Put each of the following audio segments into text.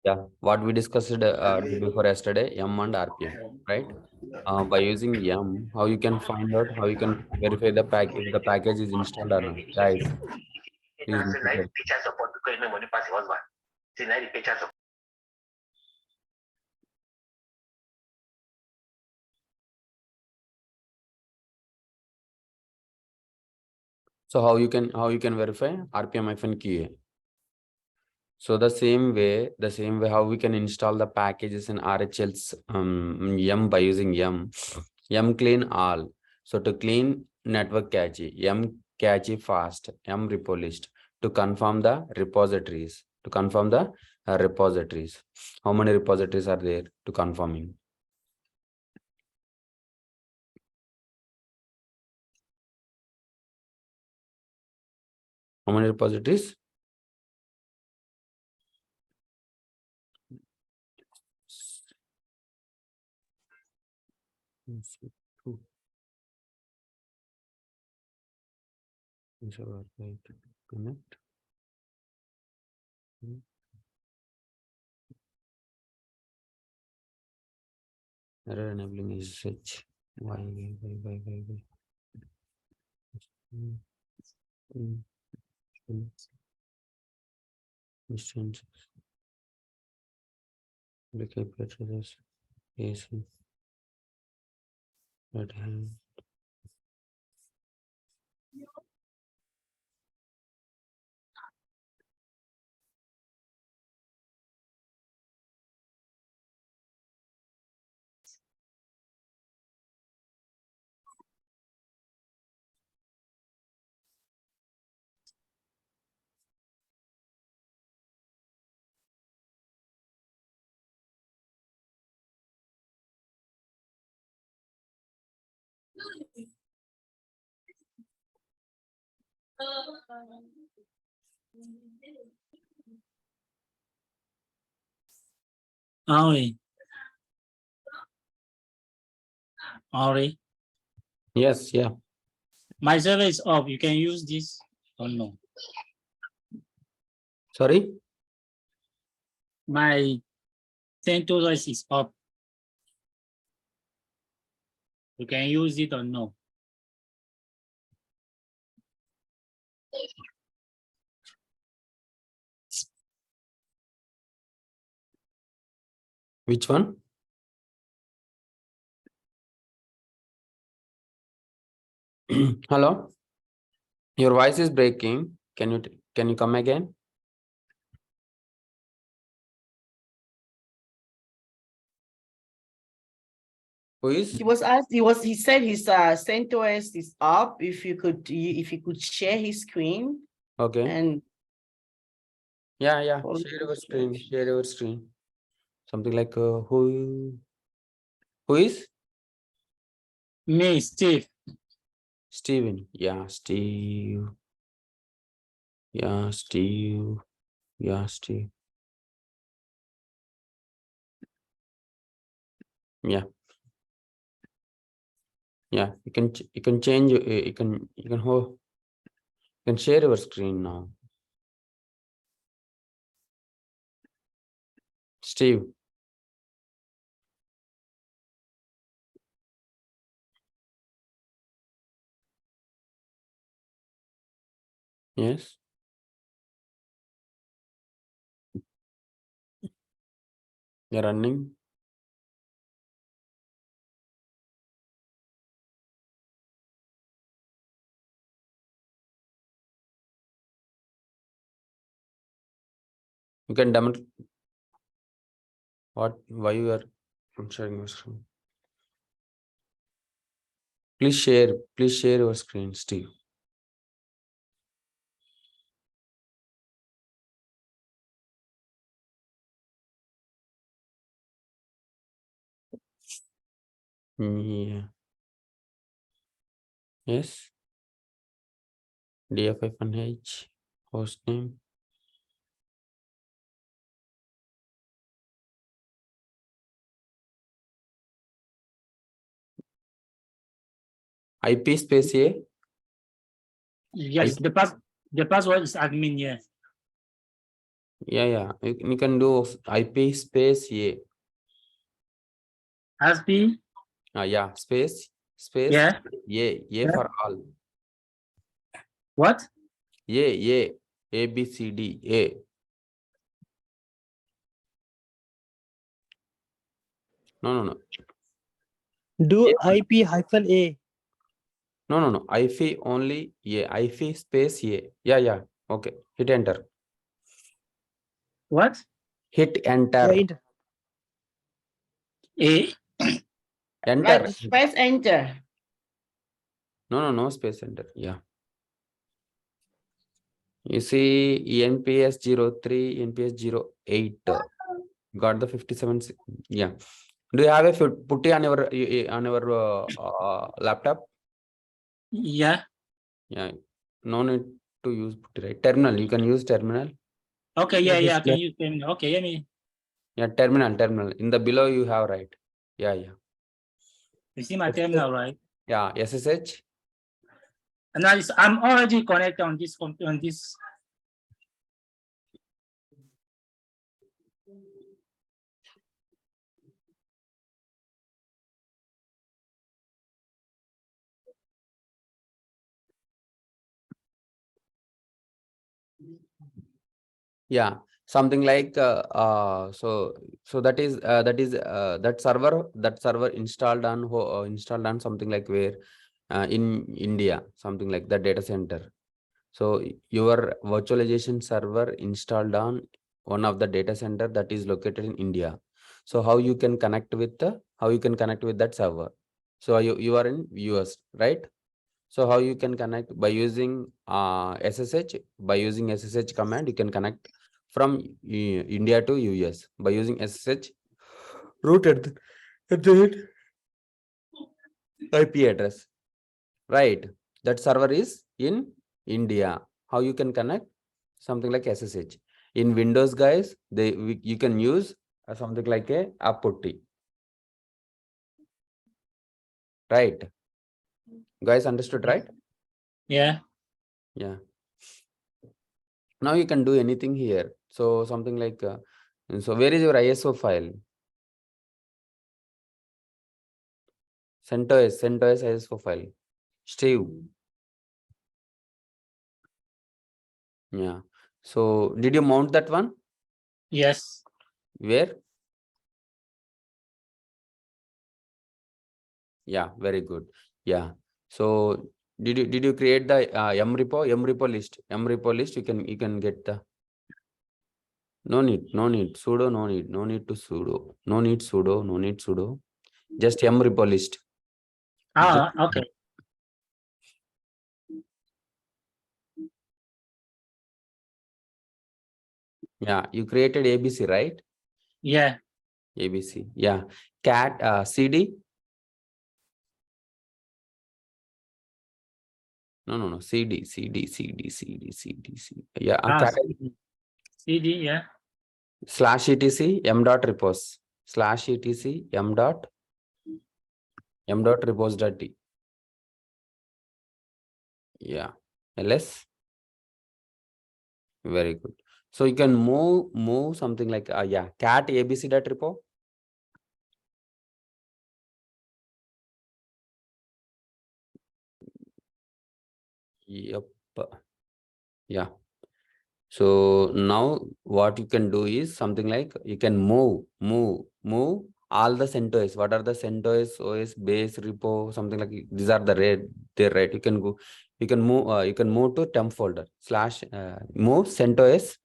Yeah, what we discussed day before yesterday, M and RPM, right? By using M, how you can find out, how you can verify the pack if the package is installed or not. Guys, please make it. So how you can verify RPM-QA. So the same way how we can install the packages in RHL's M by using M clean all. So to clean network cache, M cache fast, M repo list to confirm the repositories. To confirm the repositories. How many repositories are there to confirming? How many repositories? Two. Connect. Error enabling is such. Why? Instance. Backup addresses. Yes. Red hand. Ari, Yes, yeah. my server is off. You can use this or no? Sorry? My CentOS is off. You can use it or no? Which one? Hello? Your voice is breaking. Can you come again? Who is? He was asked. He said his CentOS is up. If you could share his screen. Okay. And Yeah. Hold Share your on. screen. Share your screen. Something like who is? Me, Steve. Steven. Yeah, Steve. Yeah, Steve. Yeah, Steve. Yeah. Yeah. You can change. You can share your screen now. Steve. Yes. You're running. You can demonstrate why you are sharing your screen. Please share your screen, Steve. Yeah. Yes. df-h hostname. IP space A. Yes, the password is admin. Yes. Yeah. You can do IP space A. ASP. Yeah, space Yeah. A for all. What? A B C D A. No. Do A. IP-A. No. IP only A. IP space A. Yeah. Okay. Hit enter. What? Hit enter. Yeah, A. Enter. Like press enter. No space enter. Yeah. You see NPS 03, NPS 08. Got the 57. Yeah. Do you have a putty on your laptop? Yeah. Yeah. No need to use putty, right? Terminal. You can use terminal. Okay. Yeah, Yeah. I can display. use them. Okay. Let me. Yeah, terminal. In the below you have, right? Yeah. You see my terminal, right? Yeah, SSH. And now I'm already connected on this on this. Yeah, something like so that server installed on something like where in India, something like the data center. So your virtualization server installed on one of the data center that is located in India. So how you can connect with that server? So you are in US, right? So how you can connect by using SSH? By using SSH command, you can connect from India to US by using SSH root at the IP address, right? That server is in India. How you can connect? Something like SSH. In Windows, guys, you can use something like a putty, right? Guys, understood, right? Yeah. Yeah. Now you can do anything here. So something like so where is your ISO file? CentOS ISO file. Steve. Yeah. So did you mount that one? Yes. Where? Yeah, very good. Yeah. So did you create the mrepo list? Mrepo list, you can get the no need sudo, no need to sudo, no need sudo, just mrepo list. Just, Okay. yeah, you created ABC, right? Yeah. ABC. Yeah. Cat CD. No. CD. Yeah. Cat CD. Yeah. /etc m dot repos /etc m dot repos dot d. Yeah. ls. Very good. So you can move something like yeah, cat abc dot repo. Yep. Yeah. So now what you can do is something like you can move all the CentOS. What are the CentOS OS base repo? Something like these are the red there, right? You can go, you can move to temp folder / move CentOS.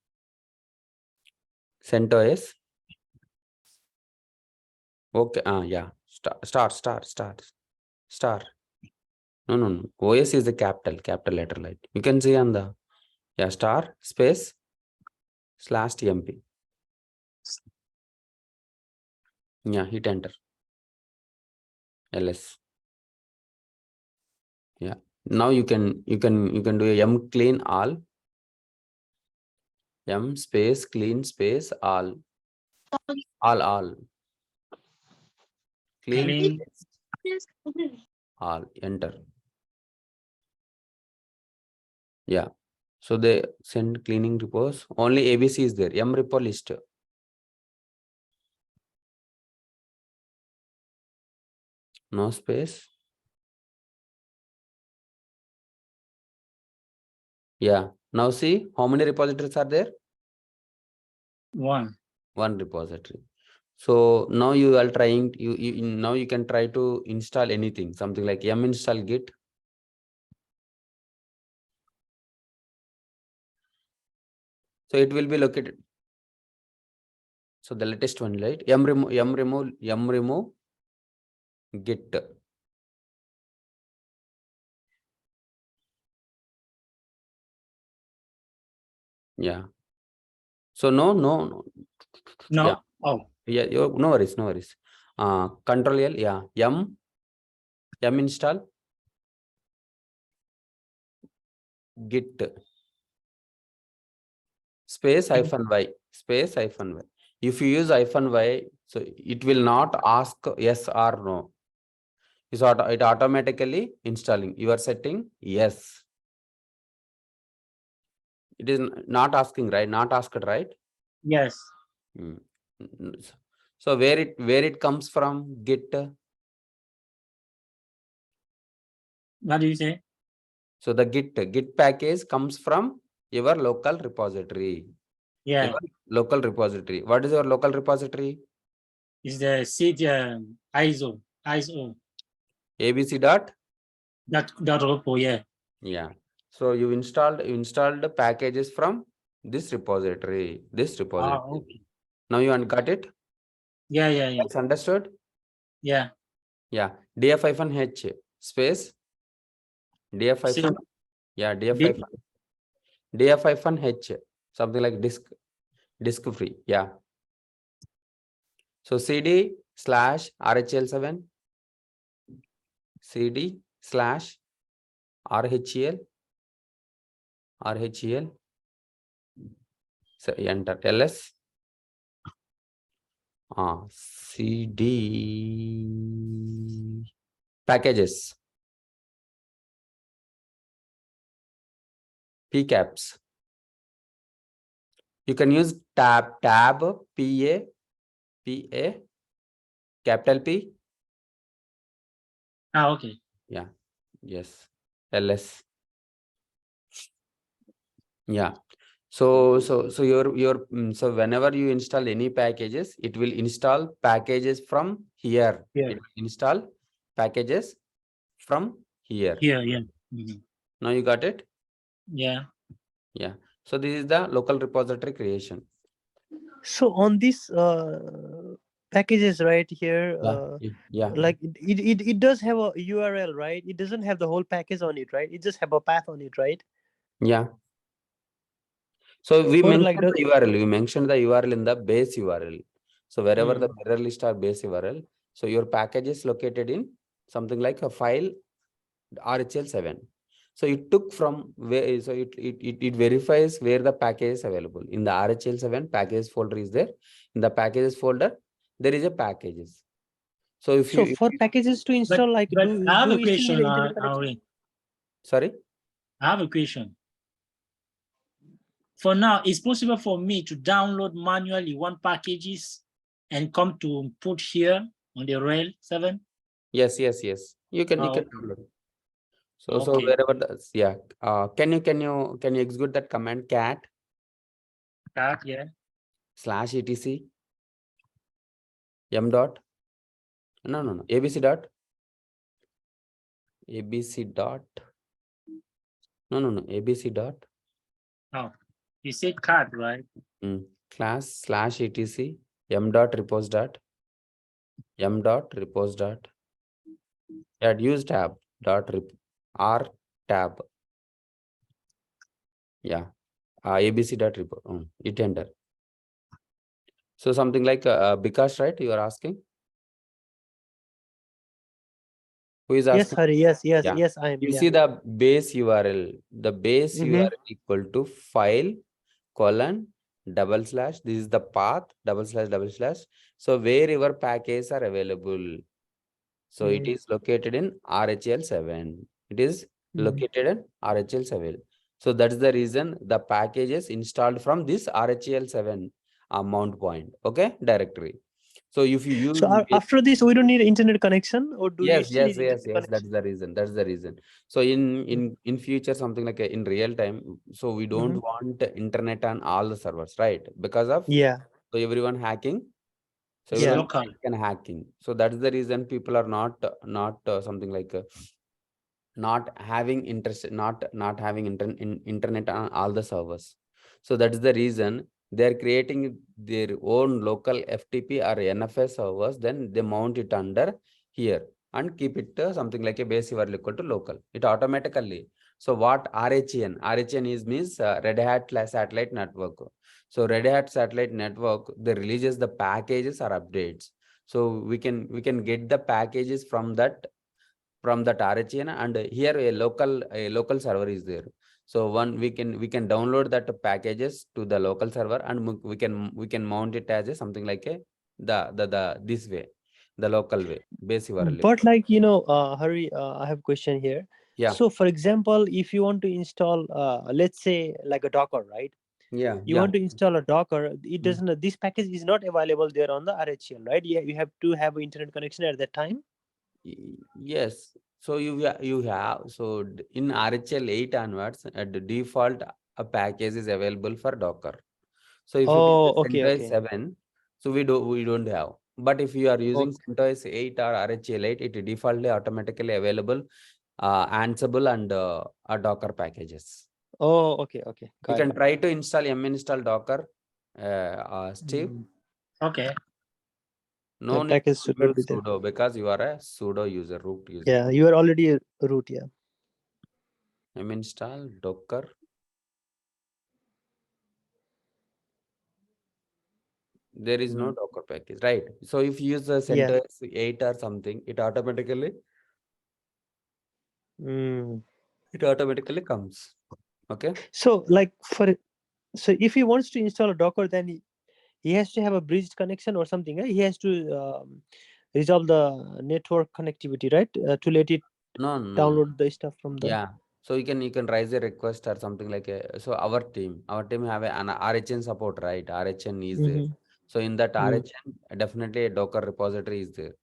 Okay. Yeah. Star. No. OS is a capital letter, right? You can see on the star space /tmp. Yeah, hit enter. ls. Yeah. Now you can do a m clean all. M space clean space all. Clean Clean. all. Enter. Yeah. So they send cleaning repos. Only ABC is there. M repo list. No space. Yeah. Now see how many repositories are there? One. One repository. So now you are trying, now you can try to install anything, something like yum install git. So it will be located. So the latest one, right? Yum remove git. Yeah. So no. No. Yeah. Oh, Yeah. No worries. Control L. Yeah. Yum install git space -y space -y. If you use -y, so it will not ask yes or no. It automatically installing. You are setting yes. It is not asking, right? Not asked, right? yes. Mm. So where it comes from? Git. What do you say? So the git package comes from your local repository. Yeah. Your local repository. What is your local repository? Is the seed ISO. ABC dot. That repo, yeah. Yeah. So you installed the packages from this repository. Ah, okay. Now you got it? Yeah. It's understood? Yeah. Yeah. df-h space df- Say yeah, big. df-h something like disk free. Yeah. So cd / rhl7 cd / rhl so enter ls cd packages pcaps. You can use tab pa capital P. Ah, okay. Yeah. Yes. ls. Yeah. So so whenever you install any packages, it will install packages from here. Yeah. It will install packages from here. Yeah. Mhm. Now you got it? Yeah. Yeah. So this is the local repository creation. So on these packages right here, Yeah. like it does have a URL, right? It doesn't have the whole package on it, right? It just have a path on it, right? Yeah. So we Or mentioned like the URL. We mentioned the URL in the base URL. So wherever the mirror list or base URL, so your package is located in something like a file RHL7. So it took from where, so it verifies where the package is available. In the RHL7 package folder is there. In the packages folder, there is a packages. So if so you for packages to install, like but do I have a we still need question, internet connection? Aureen. sorry. I have a question. For now, it's possible for me to download manually one packages and come to put here on the Rail 7. Yes. You can Oh, download. So okay. wherever yeah. Can you execute that command cat That, yeah. /etc m dot no abc dot abc dot Oh, you said card, right? class /etc m dot repos dot add use tab dot r tab. Yeah. abc dot repo. Hit enter. So something like because, right, you are asking? Who is Yes, asking? sorry. Yes, Yeah. I am. You Yeah. see the base URL. The base URL equal to file : // this is the path // so where your packages are available. So it is located in RHL7. It is located in RHL7. So that's the reason the package is installed from this RHEL7 mount point, okay, directory. So if you use So after this, we don't need internet connection, or do we yes, still yes, need yes, internet yes. connection? That's the reason. That's the reason. So in future, something like in real time, so we don't want internet on all the servers, right? Because of Yeah. so everyone hacking. So It's Yeah. everyone local. can hacking. So that's the reason people are not something like not having interest, not having internet on all the servers. So that's the reason they're creating their own local FTP or NFS servers. Then they mount it under here and keep it something like a base equal to local. It automatically. So what RHN? RHN is means Red Hat satellite network. So Red Hat satellite network, they releases the packages or updates. So we can get the packages from that RHN, and here a local server is there. So one we can download that packages to the local server, and we can mount it as a something like a the this way, the local way, base URL. But Hari, I have a question here. Yeah, So for example, if you want to install, let's say like a Docker, right? yeah, You yeah. want to install a Docker, it Mm. doesn't, this package is not available there on the RHEL, right? Yeah, you have to have internet connection at that time. Yes. So you have so in RHL 8 onwards, at the default a package is available for Docker. So if it is Oh, the okay, CentOS okay. 7, so we don't have. But if you are using Okay. CentOS 8 or RHEL 8, it defaultly automatically available Ansible and Docker packages. Oh, okay, okay, You got can it. try to install Docker, Steve. Okay. No The need package to should not build be there. sudo because you are a sudo user, root user. Yeah, you are already a root. Yeah. Install Docker. There is no Docker package, right? So if you use the Yeah. CentOS 8 or something, it automatically Mm. comes. Okay. So so if he wants to install a Docker, then he has to have a bridged connection or something, right? He has to resolve the network connectivity, right? To let it No, no. download the stuff from the. Yeah. So you can raise a request or something like a. So our team have an RHN support, right? RHN is there. Mhm. So in that Mm. RHN, definitely a Docker repository is there.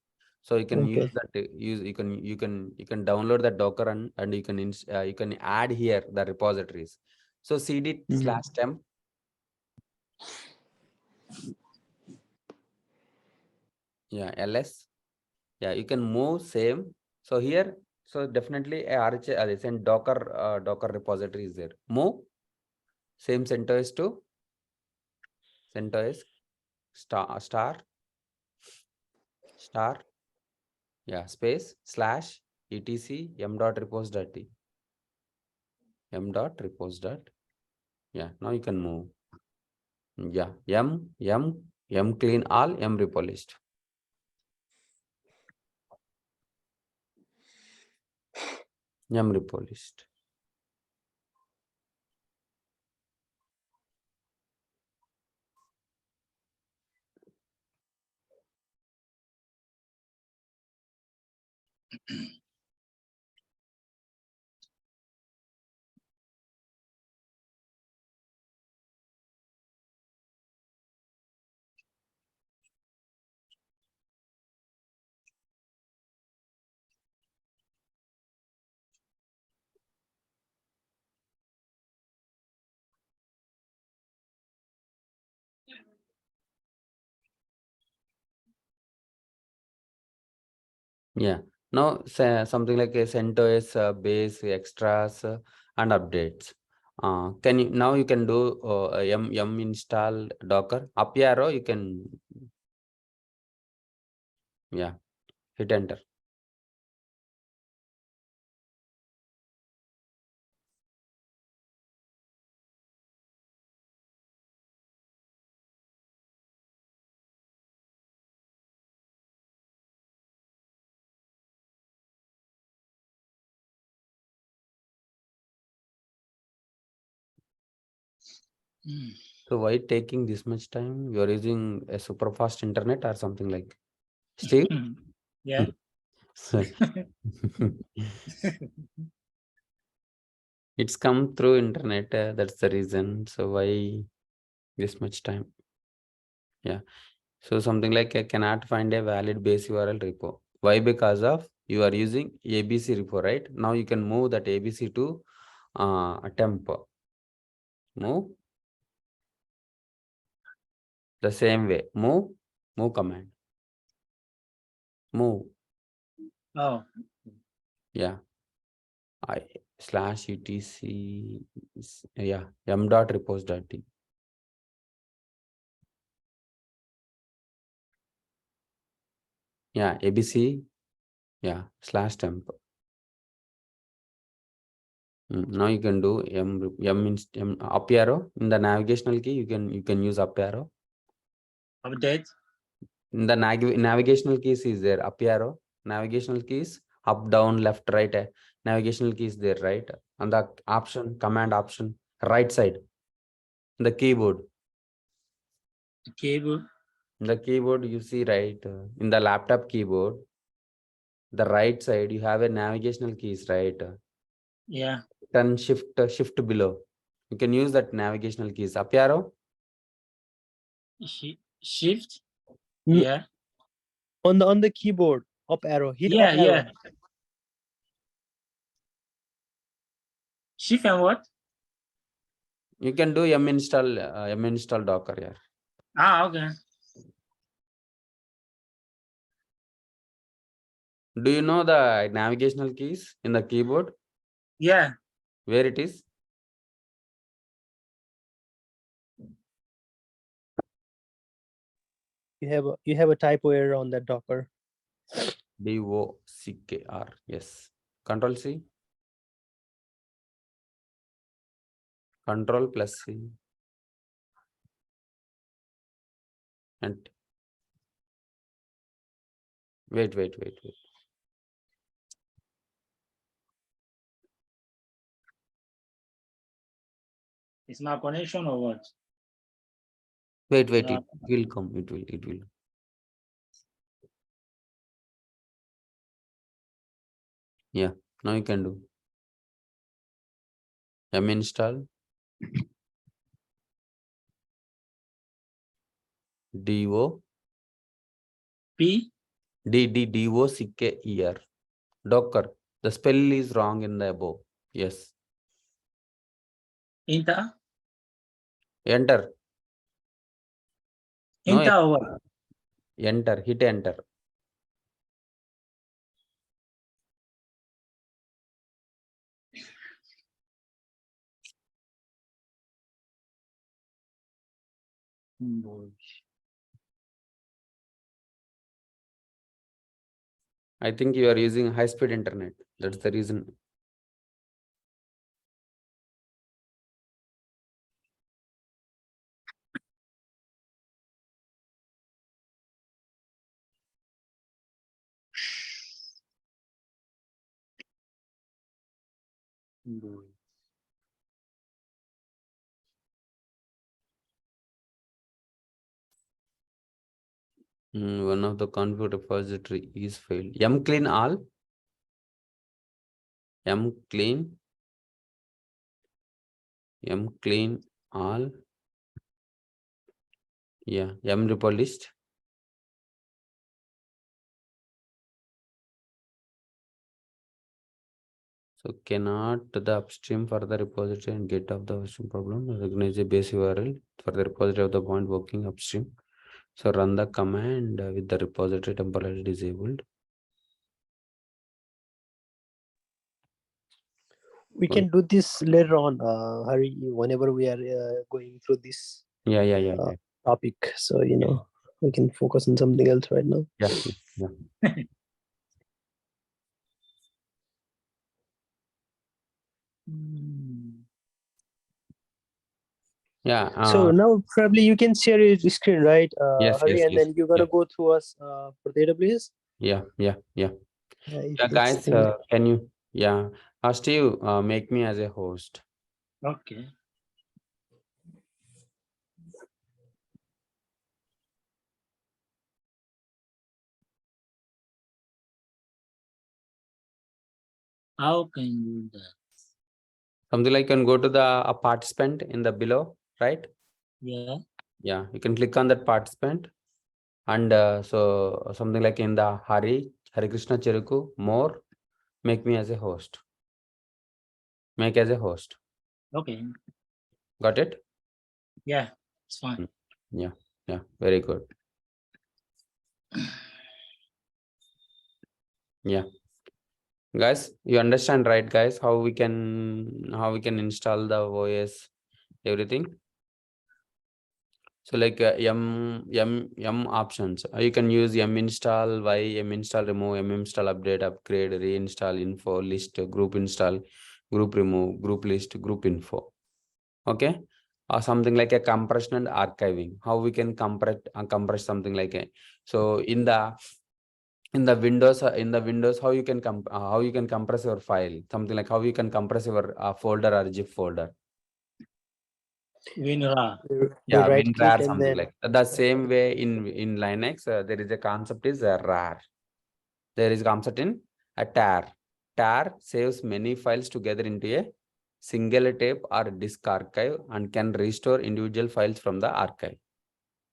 So you can use Okay. that. You can download that Docker and you can add here the repositories. So cd Mhm. /temp. Yeah, ls. Yeah, you can move same. So here, so definitely a RHA, send Docker repository is there. Move same CentOS to CentOS star, yeah, space / etc m.repos. Yeah, now you can move. Yeah, m clean all m repo list. M repo list. Yeah. Now say something like a CentOS base extras and updates. Can you now you can do yum install Docker up arrow you can, yeah, hit enter. So why taking this much time? You are using a super fast internet or something like Steve? Yeah. It's come through internet. That's the reason. So why this much time? Yeah. So something like I cannot find a valid base URL repo. Why? Because of you are using ABC repo, right? Now you can move that ABC to a temp. Move the same way. Move command. Move. Oh, Yeah. I / etc. Yeah. m.repos.d. Yeah. ABC. Yeah. /temp. Now you can do m up arrow in the navigational key. You can use up arrow. update. In the navigational keys is there up arrow. Navigational keys up, down, left, right. Navigational keys there, right? On the option, command option, right side. The keyboard. Cable. In the keyboard you see, right? In the laptop keyboard, the right side you have a navigational keys, right? Yeah. Turn shift below. You can use that navigational keys. Up arrow. Shift. Mm, Yeah. on the keyboard, up arrow, hit Yeah, up arrow. yeah. Shift and what? You can do m install Docker here. Ah, okay. Do you know the navigational keys in the keyboard? Yeah. Where it is? You have a typo error on that Docker. DOCKR. Yes. Control C. Control plus C. And wait. It's my connection or what? Wait. It Uh, will come. It will. Yeah. Now you can do. M install. DO. P. DOCKER. Docker. The spell is wrong in the above. Yes. Enter. Enter. No, Enter or what? enter. Hit enter. I think you are using high-speed internet. That's the reason. One of the config repository is failed. Mclean all. Mclean all. Yeah. Mrepo list. So cannot the upstream for the repository and get of the upstream problem. Recognize a base URL for the repository of the point working upstream. So run the command with the repository temporarily disabled. We can do this later on, Hari, whenever we are going through this Yeah. topic. So, we can focus on something else right now. Yeah. Yeah. So now probably you can share your screen, right, Yes, Hari, and yes. then you're gonna go through us for the AWS. Yeah. Yeah, Guys, can you? Yeah. Steve, make me as a host. Okay. How can you do that? Something like you can go to the a participant in the below, right? Yeah. Yeah, you can click on that participant. And so something like in the Hari Krishna Cheruku, more, make me as a host. Make as a host. Okay. Got it? Yeah, it's fine. Yeah, very good. Yeah. Guys, you understand, right, guys, how we can install the OS, everything. So like M options. You can use M install, Y, M install, remove, M install, update, upgrade, reinstall, info, list, group install, group remove, group list, group info. Okay. Or something like a compression and archiving. How we can compress something like a, so in the Windows, how you can compress your file, something like how you can compress your folder or zip folder. WinRAR. Yeah, right click WinRAR, and something then like that. The same way in Linux, there is a concept is RAR. There is concept in a tar. Tar saves many files together into a single tape or disk archive and can restore individual files from the archive.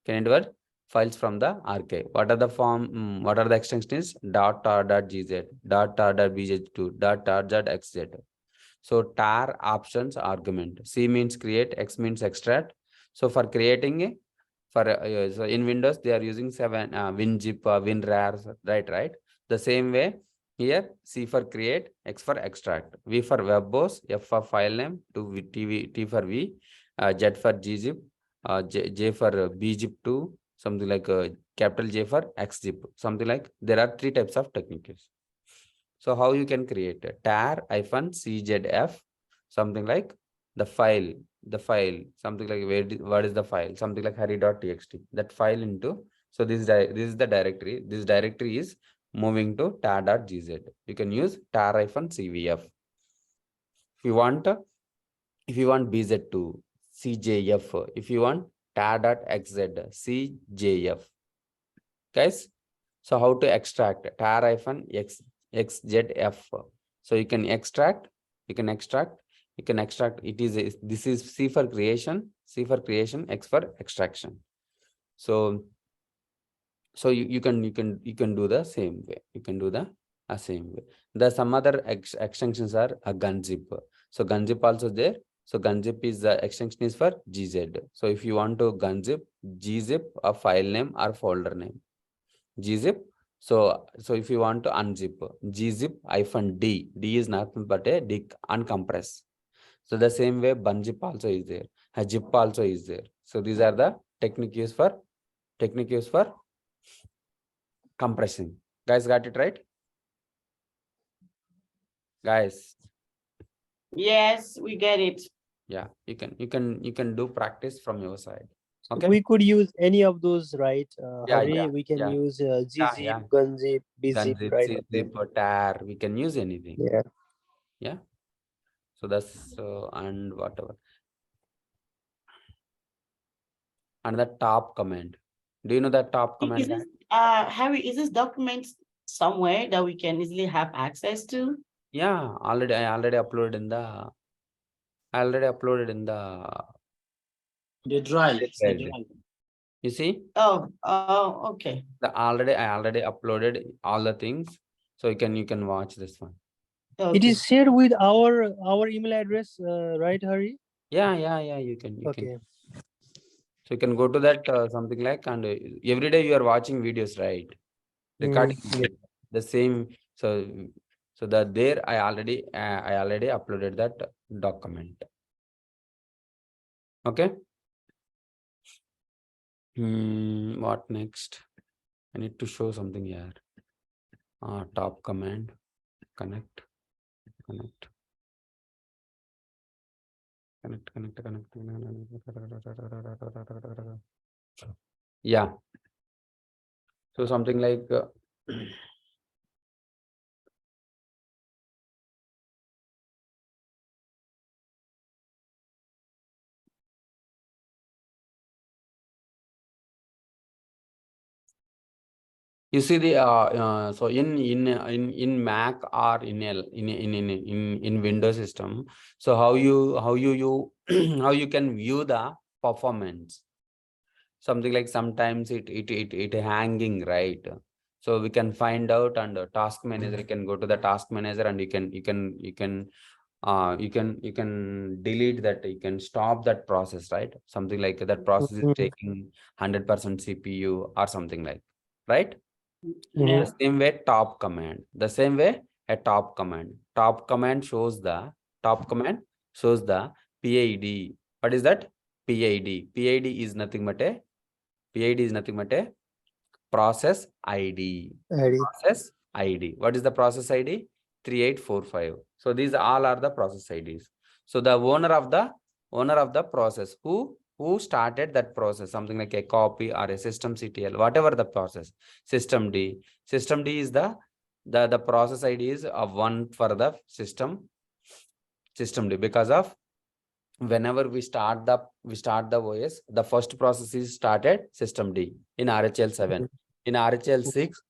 Can it files from the archive? What are the what are the extensions? .tar.gz, .tar.bz2, .tar.xz. So tar options argument. C means create, X means extract. So for creating so in Windows they are using 7 WinZip, WinRAR, right? The same way here, C for create, X for extract, V for verbose, F for file name, T for V, Z for gzip, J for bzip2, something like capital J for xzip, something like there are 3 types of techniques. So how you can create a tar -cjf, something like the file, something like what is the file, something like hari.txt, that file into, so this is the directory. This directory is moving to tar.gz. You can use tar-cvf. If you want bz2, cjf. If you want tar.xz, cjf. Guys, so how to extract tar-xzf? So you can extract. It is this is C for creation, X for extraction. So you can do the same way. You can do the same way. The some other extensions are a gunzip. So gunzip also there. So gunzip is the extension is for gz. So if you want to gunzip, gzip a file name or folder name, gzip. So if you want to unzip, gzip -d, d is nothing but a uncompress. So the same way bunzip also is there, a zip also is there. So these are the technique used for compressing. Guys, got it right? Guys, Yes, we get it. yeah, you can do practice from your side. Okay. we could use any of those, right? Yeah, Hari, we can yeah. use Yeah, gzip, gunzip, bzip, Gunzip, right? zip, or tar, we can use anything. Yeah. Yeah. So that's and whatever. And the top command. Do you know that top Is command? this Harry, is this document somewhere that we can easily have access to? Yeah, I already uploaded in the The drive. It's the thread. drive. You see, Oh, okay. I already uploaded all the things. So you can watch this one. It Okay. is shared with our email address, right, Hari? Yeah, you can. Okay. So you can go to that something like, and every day you are watching videos, right? Recording yeah. the same. So that there I already uploaded that document. Okay. What next? I need to show something here. Top command, connect. Yeah. So something like You see the so in Mac or in Windows system. So how you how you can view the performance. Something like sometimes it hanging, right? So we can find out, and task manager, you can go to the task manager, and you can delete that, you can stop that process, right? Something like that process is Mhm. taking 100% CPU or something like, right? Yeah. The same way top command, the same way a top command shows the PID. What is that? PID is nothing but a process ID. ID. Process ID. What is the process ID? 3845. So these all are the process IDs. So the owner of the process, who started that process, something like a copy or a systemctl, whatever the process, systemd is the process ID is of one for the systemd, because of whenever we start the OS, the first process is started systemd in RHL 7. In RHL 6,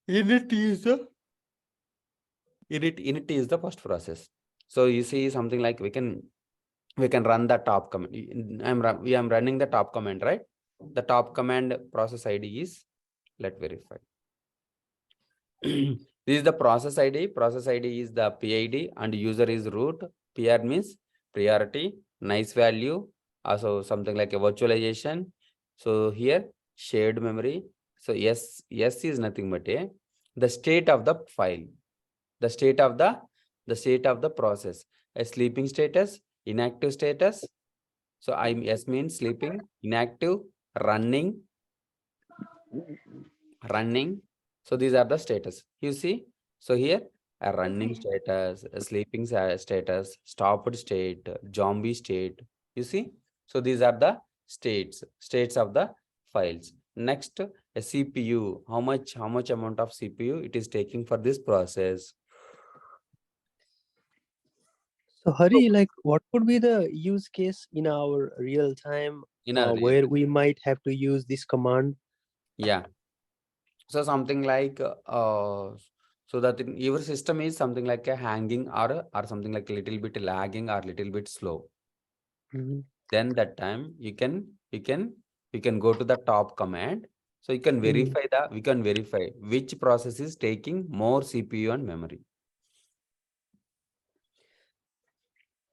init is the first process. So you see something like we can run the top command. I am running the top command, right? The top command process ID is, let verify. This is the process ID. Process ID is the PID, and user is root. PR means priority, nice value, also something like a virtualization. So here shared memory. So yes is nothing but the state of the file, the state of the process, a sleeping status, inactive status. So S means sleeping, inactive, running. So these are the status, you see. So here a running status, a sleeping status, stopped state, zombie state, you see. So these are the states of the files. Next, a CPU, how much amount of CPU it is taking for this process. So Hari, like what would be the use case in our real time In a where we might have to use this command? Yeah. So something like so that your system is something like a hanging or something like a little bit lagging or little bit slow. Mhm. Then that time you can go to the top command. So you can Mhm. verify which process is taking more CPU and memory.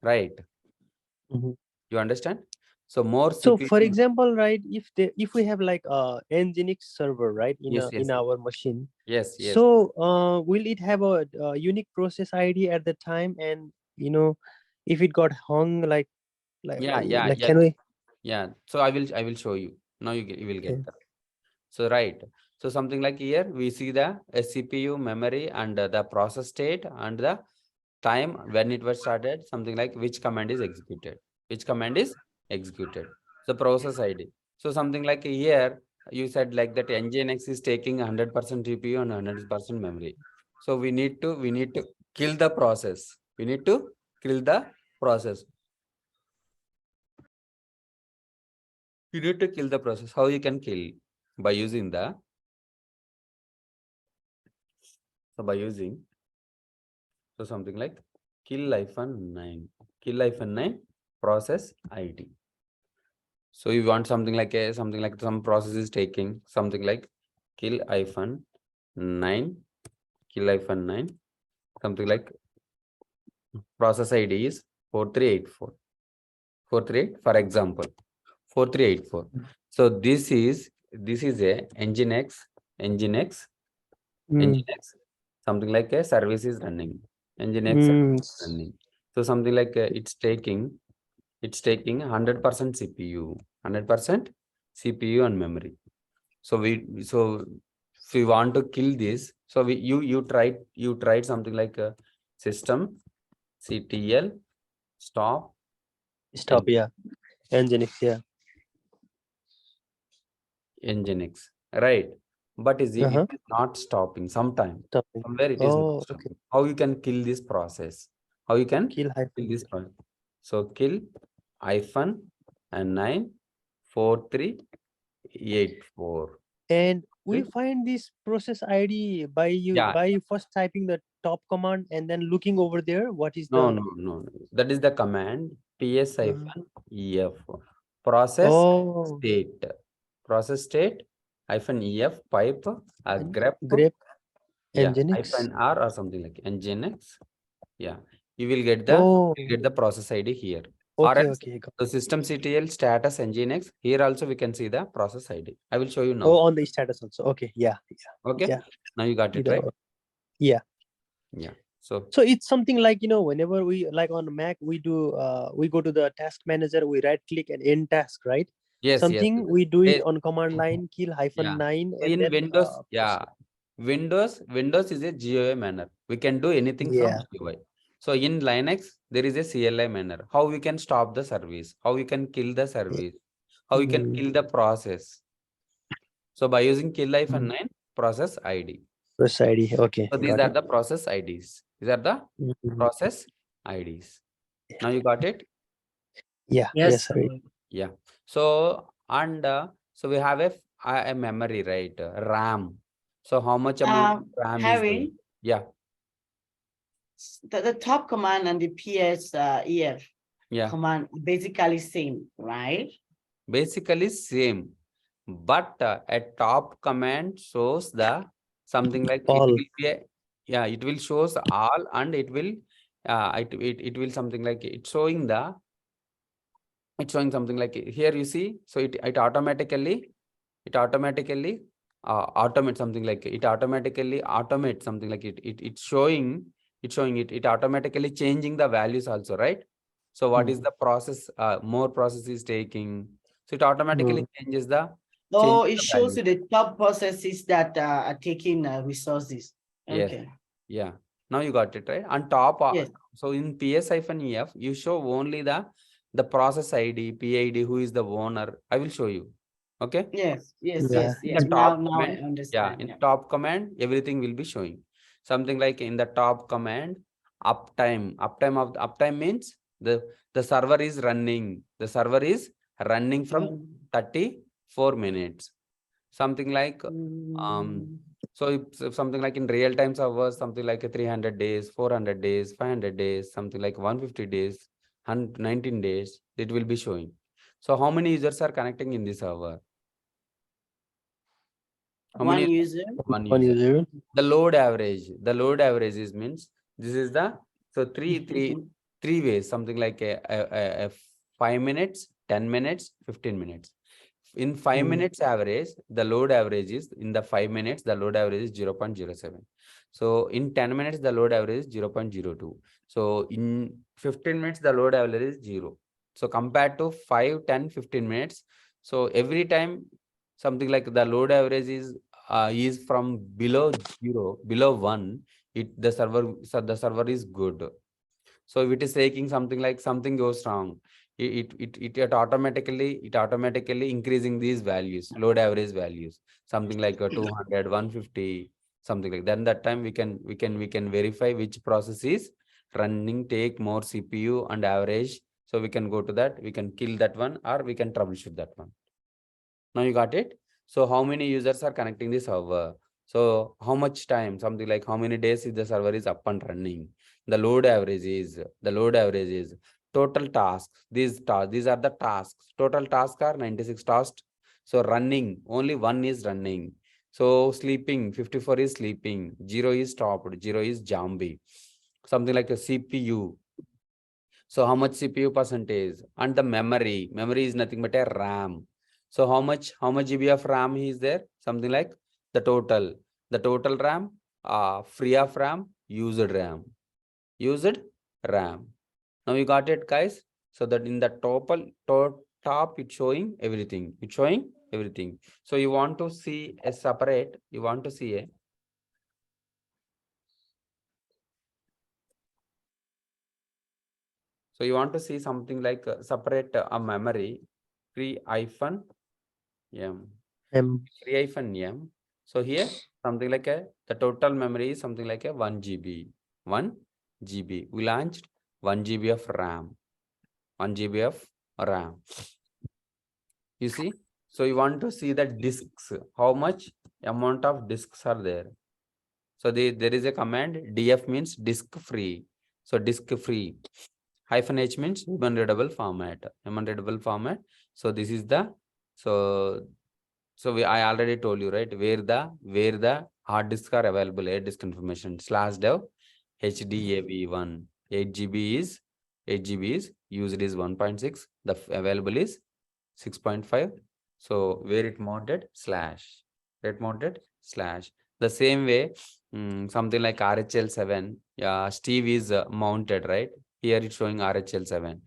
Right? Mhm. You understand? So more So CPU. for example, right, if we have like a Nginx server, right, Yes, in our machine, yes. so will it have a unique process ID at the time? And if it got hung, like Yeah. can we? Yeah. So I will show you. Now you will Okay. get that. So right. So something like here we see the CPU, memory, and the process state, and the time when it was started, something like which command is executed. So process ID. So something like here you said like that Nginx is taking 100% GPU and 100% memory. So we need to kill the process. We need to kill the process. You need to kill the process. How you can kill? By using so something like kill-9 process ID. So you want something like some process is taking something like kill-9 something like process ID is 4384 for example 4384. So this is a Nginx Mm. something like a service is running. Nginx Mm. running. So something like it's taking 100% CPU, 100% CPU and memory. So if we want to kill this, so you tried something like a system CTL stop Stop. Yeah. Nginx. Yeah. Nginx, right? But it Uh-huh. is not stopping sometime. Stopping. Somewhere it is not Oh, okay. stopping. How you can kill this process? How you can Kill kill hyphen. this process? So kill hyphen and 94384. And we Right? find this process ID by Yeah. first typing the top command and then looking over there. What is No, the no, no, no. That is the command ps uh, hyphen ef process oh state. Process state hyphen ef pipe and grep. grep Yeah, nginx? hyphen r or something like nginx. Yeah, you will get Oh, the process ID here. Or okay, else okay, got the systemctl status nginx. Here also we can see the process ID. I will show you Oh, now. on the status also. Okay, yeah, Okay. yeah. Now you got it Either right. or. Yeah. Yeah. So So it's something like, whenever we like on Mac, we do we go to the task manager, we right click and end task, right? yes, yes. Something we do it Eh, on command line kill yeah. -9 So and in then Windows, yeah. Windows is a GUI manner. We can do anything from yeah. GUI. So in Linux, there is a CLI manner. How we can stop the service, how we can kill the service, how we can Mm, kill the process. So by using kill mm. 9 process ID. Process ID. Okay, So these got are it. the process IDs. These are the Mhm. process IDs. Now you got it? Yeah, yes, Yes. sir. Yeah. So and so we have a memory, right? RAM. So how much amount of RAM is there? Harry, Yeah. the top command and the PS EF Yeah. command basically same, right? Basically same, but a top command shows the something like it All. will be a, yeah, it will shows all, and it will it will something like it's showing something like here you see. So it automatically automate something like it automatically automates something like it's showing it automatically changing the values also, right? So what is the process, more process is taking, so it automatically Mm. changes the Oh, it shows value. you the top processes that are taking resources. Yes. Okay. Yeah, now you got it right on top. Yes. So in ps-ef you show only the process ID, PID, who is the owner. I will show you. Okay. Yes. Yes. Yeah. Yes. In the Yes. top Now I command, yeah, understand. in Yeah. top command, everything will be showing. Something like in the top command, uptime means the server is running. The server is running from 34 minutes. Something like so if something like in real time servers, something like a 300 days, 400 days, 500 days, something like 150 days, 19 days, it will be showing. So how many users are connecting in this server? How One many? user. One One user. user. The load average is means this is the, so three ways, something like a 5 minutes, 10 minutes, 15 minutes. In 5 Mm. minutes average, the load average is, in the 5 minutes, the load average is 0.07. So in 10 minutes, the load average is 0.02. So in 15 minutes, the load average is 0. So compared to 5, 10, 15 minutes, so every time something like the load average is from below 0, below 1, the server is good. So if it is taking something like something goes wrong, it automatically increasing these values, load average values, something like a 200, 150, something like that. Then that time we can verify which process is running, take more CPU and average. So we can go to that, we can kill that one, or we can troubleshoot that one. Now you got it. So how many users are connecting the server? So how much time, something like how many days is the server is up and running? The load average is total tasks. These are the tasks. Total tasks are 96 tasks. So running, only one is running. So sleeping, 54 is sleeping, 0 is stopped, 0 is zombie. Something like a CPU. So how much CPU percentage, and the memory is nothing but a RAM. So how much GB of RAM is there? Something like the total RAM, free of RAM, used RAM. Now you got it, guys. So that in the top it's showing everything. So you want to see a separate, so you want to see something like separate a memory, free hyphen m. M. So here something like the total memory is something like a 1 GB. 1 GB. We launched 1 GB of RAM. 1 GB of RAM. You see? So you want to see the disks, how much amount of disks are there. So there is a command, df means disk free. So disk free, -h means human readable format, So this is the, so I already told you, right, where the hard disks are available, air disk information, /dev HDAV1, 8 GB is used is 1.6, the available is 6.5. So where it mounted, /, the same way, something like RHL7, yeah, Steve is mounted, right? Here it's showing RHL7.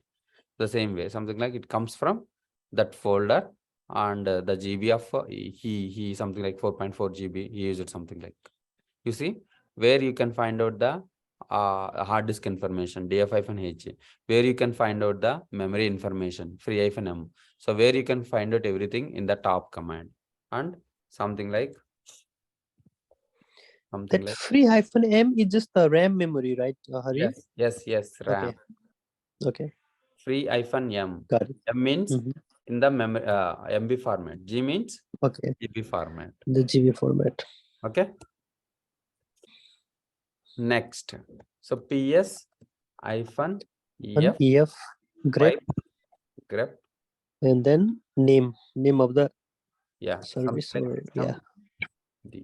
The same way, something like it comes from that folder, and the GB of he something like 4.4 GB, he used something like, you see, where you can find out the hard disk information, df-h, where you can find out the memory information, free-m. So where you can find out everything in the top command, and something like That free-m is just the RAM memory, right, Hari? yes, RAM. Okay. Free-m. Got it. M means in the memory MB format. G means Okay. GB format. The GB format. Okay. Next. So PS -ef EF grep, grep. and then name of the Yeah. service, or system D.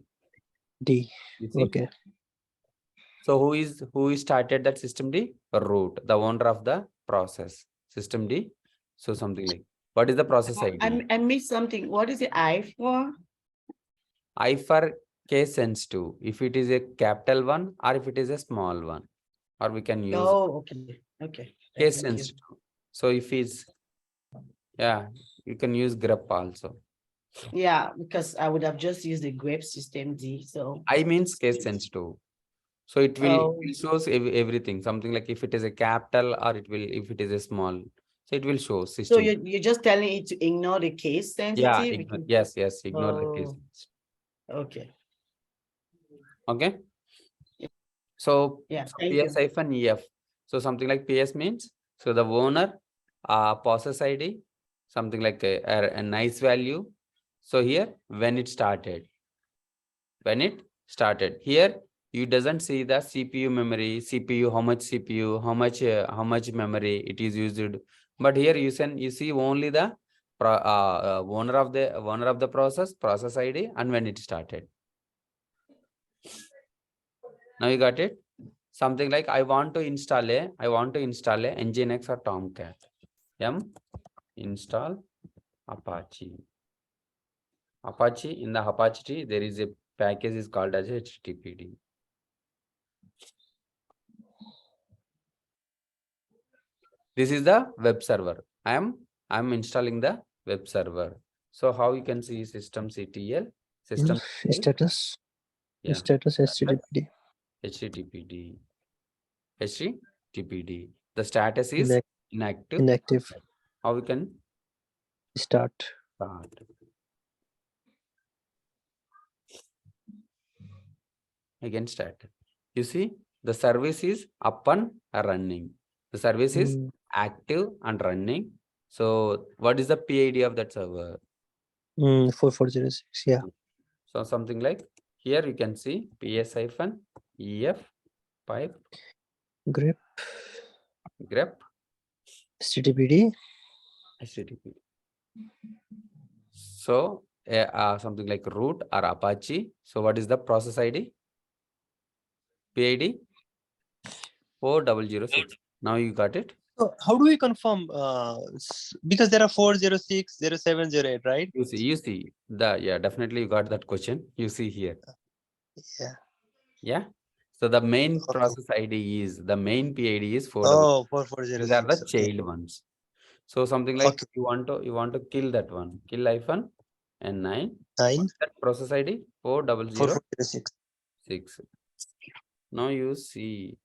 D. You see? Okay. So who started that system D? Root, the owner of the process. System D. So something like, what is the process ID? I missed something. What is the I for? I for case sensitive. If it is a capital one or if it is a small one, or we can use Okay. case Thank you. sensitive. So if it's, yeah, you can use grep also. Yeah, because I would have just used the grep system D. So I means case sensitive. So it will Oh. it shows everything. Something like if it is a capital or it will, if it is a small. So it will show so system. you're just telling it to ignore the case Yeah, sensitive? yes, ignore the case. Okay. Okay. So Yeah, thank you. PS-EF. So something like PS means, so the owner, process ID, something like a nice value. So here when it started, here you doesn't see the CPU memory, how much CPU, how much memory it is used. But here you see only the owner of the process ID, and when it started. Now you got it. Something like I want to install a Nginx or Tomcat. Install Apache. In the Apache tree, there is a package is called as HTTPD. This is the web server. I'm installing the web server. So how you can see systemctl, Status. Yeah. Status HTTPD. HTTPD. The status is inactive. Inactive. How we can Start. Again start. You see, the service is up and running. The service is active and running. So what is the PID of that server? 4406. Yeah. So something like here you can see PS-EF pipe grep HTTPD. HTTPD. So something like root or Apache. So what is the process ID? PID 4006. Now you got it. So how do we confirm? Because there are 406, 07, 08, right? You see definitely you got that question. You see here. Yeah. So the main process ID is, the main PID is 4406. These are the child ones. So something like you want to kill that one. Kill -N9. That process ID 4006. Now you see.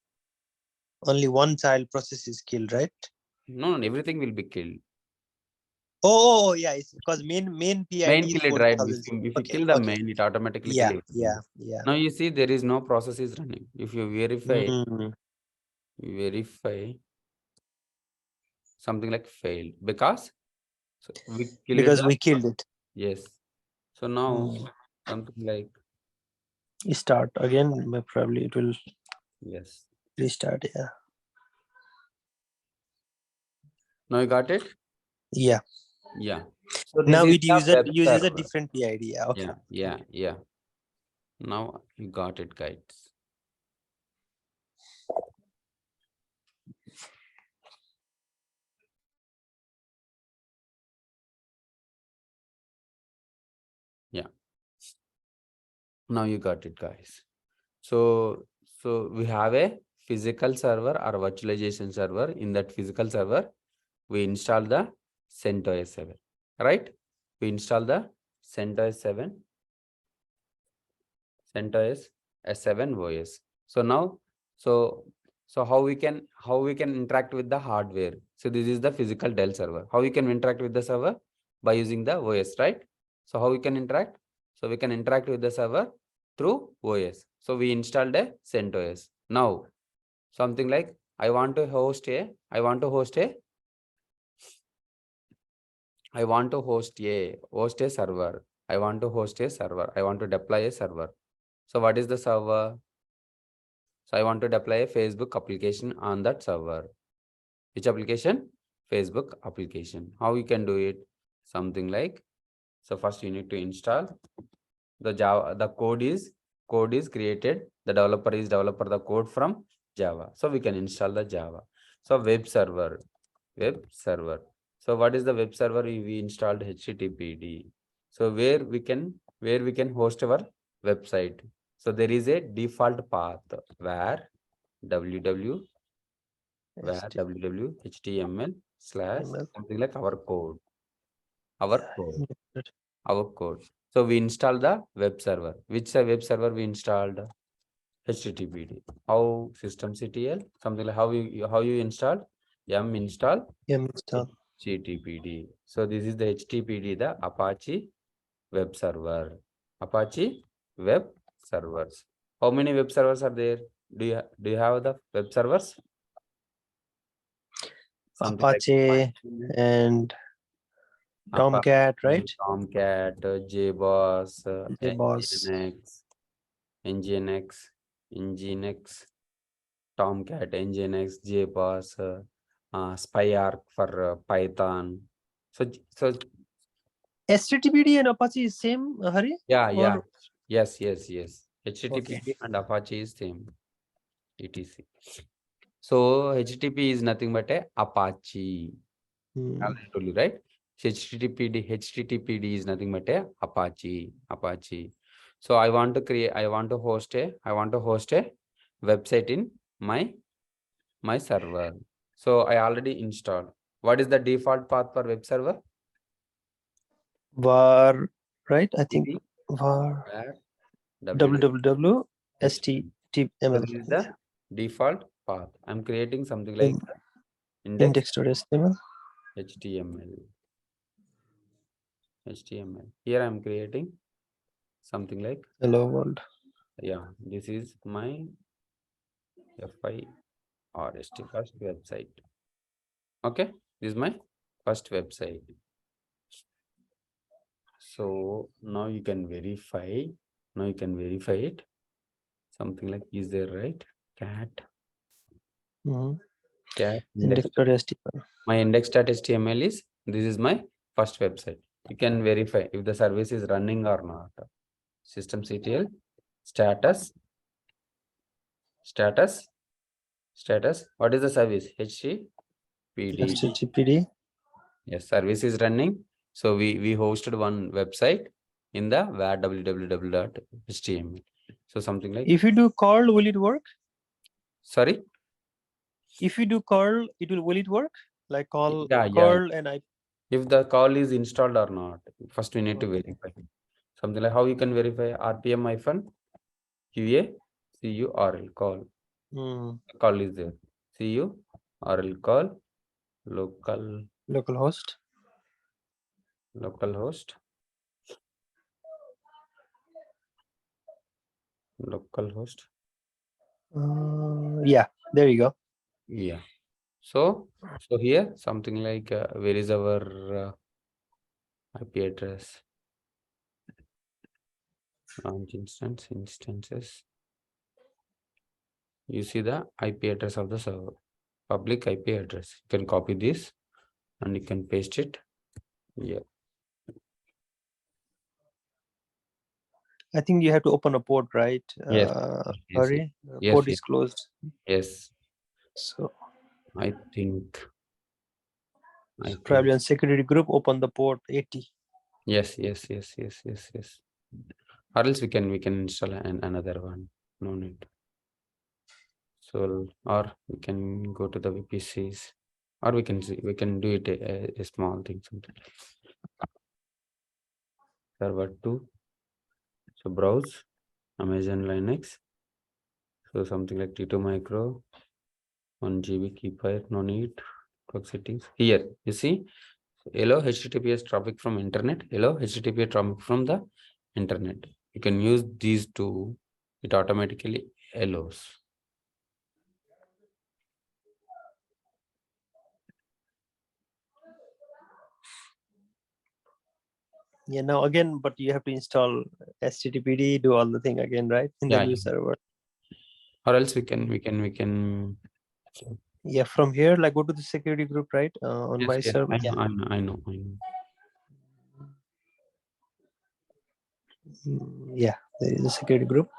Only one child process is killed, right? No, everything will be killed. Oh yeah, it's because main PID Main is kill it, right? 4000. If you kill the main, it automatically kills. Yeah. Now you see there is no process is running. If you verify, something like failed, because we killed we killed it. Yes. So now Mm. something like, Start again, but probably it will yes. restart. Yeah. Now you got it? Yeah. Yeah. So this Now is it the web uses a server. different PID. Yeah. Okay. Yeah. Now you got it, guys. Yeah. Now you got it, guys. So we have a physical server or virtualization server. In that physical server, we install the CentOS 7, right? We install the CentOS 7, CentOS S7 OS. So now, so how we can interact with the hardware? So this is the physical Dell server. How we can interact with the server? By using the OS, right? So how we can interact? So we can interact with the server through OS. So we installed a CentOS. Now something like I want to host a server. I want to host a server. I want to deploy a server. So what is the server? So I want to deploy a Facebook application on that server. Which application? Facebook application. How you can do it? Something like, so first you need to install the Java. The code is created. The developer is developer the code from Java. So we can install the Java. So web server. So what is the web server? We installed HTTPD. So where we can host our website. So there is a default path where www html / HTML. something like our code. Yeah. So we install the web server. Which web server we installed? HTTPD. How? systemctl, something like how you installed? Yum install Install. HTTPD. So this is the HTTPD, the Apache Web Server. Apache Web Servers. How many web servers are there? Do you have the web servers? Something like Apache and Tomcat, right? Tomcat, JBoss, JBoss. Nginx, Tomcat, Nginx, JBoss, SpyArc for Python. So HTTPD and Apache is same, Hari? yeah. Or Yes. HTTP and Apache is same. etc. So HTTP is nothing but a Apache. I told you, right? So HTTPD is nothing but a Apache. So I want to host a website in my server. So I already installed. What is the default path for web server? var, right? I think TP, var where www So html. this is the default path. I'm creating something like index Index.html. HTML. Here I'm creating something like, Hello world. yeah, this is my FIRST first website. Okay, this is my first website. So now you can verify. It. Something like, is there, right? Cat index. Index.html. My index.html is, this is my first website. You can verify if the service is running or not. Systemctl status. What is the service? HTTPD. Yes, service is running. So we hosted one website in the where www.html. So something like, If you do curl, will it work? sorry. If you do curl, will it work? Like call Yeah. curl and I. If the call is installed or not, first we need to Okay. verify. Something like, how you can verify? RPM-QA CURL call. Call is there. CURL call Localhost. localhost. Yeah, there you go. Yeah. So here something like, where is our IP address? launch instances. You see the IP address of the server, public IP address. You can copy this and you can paste it here. I think you have to open a port, right? Yes. Sorry, Yes, port yes. is closed. Yes, So I think. probably on security group, open the port 80. Yes. Or else we can install another one. No need. So, or we can go to the VPCs, or we can do it a small thing, something like server 2. So browse Amazon Linux. So something like T2 micro, 1 GB keeper, no need. Clock settings here. You see, hello HTTPS traffic from internet. Hello HTTPS traffic from the internet. You can use these two. It automatically allows. Yeah, now again, but you have to install HTTPD, do all the thing again, right? In the Yeah, new server. or else we can. Yeah, from here, like go to the security group, right? On Yes, my yes, server. Yeah. I know. Yeah, there is a security group.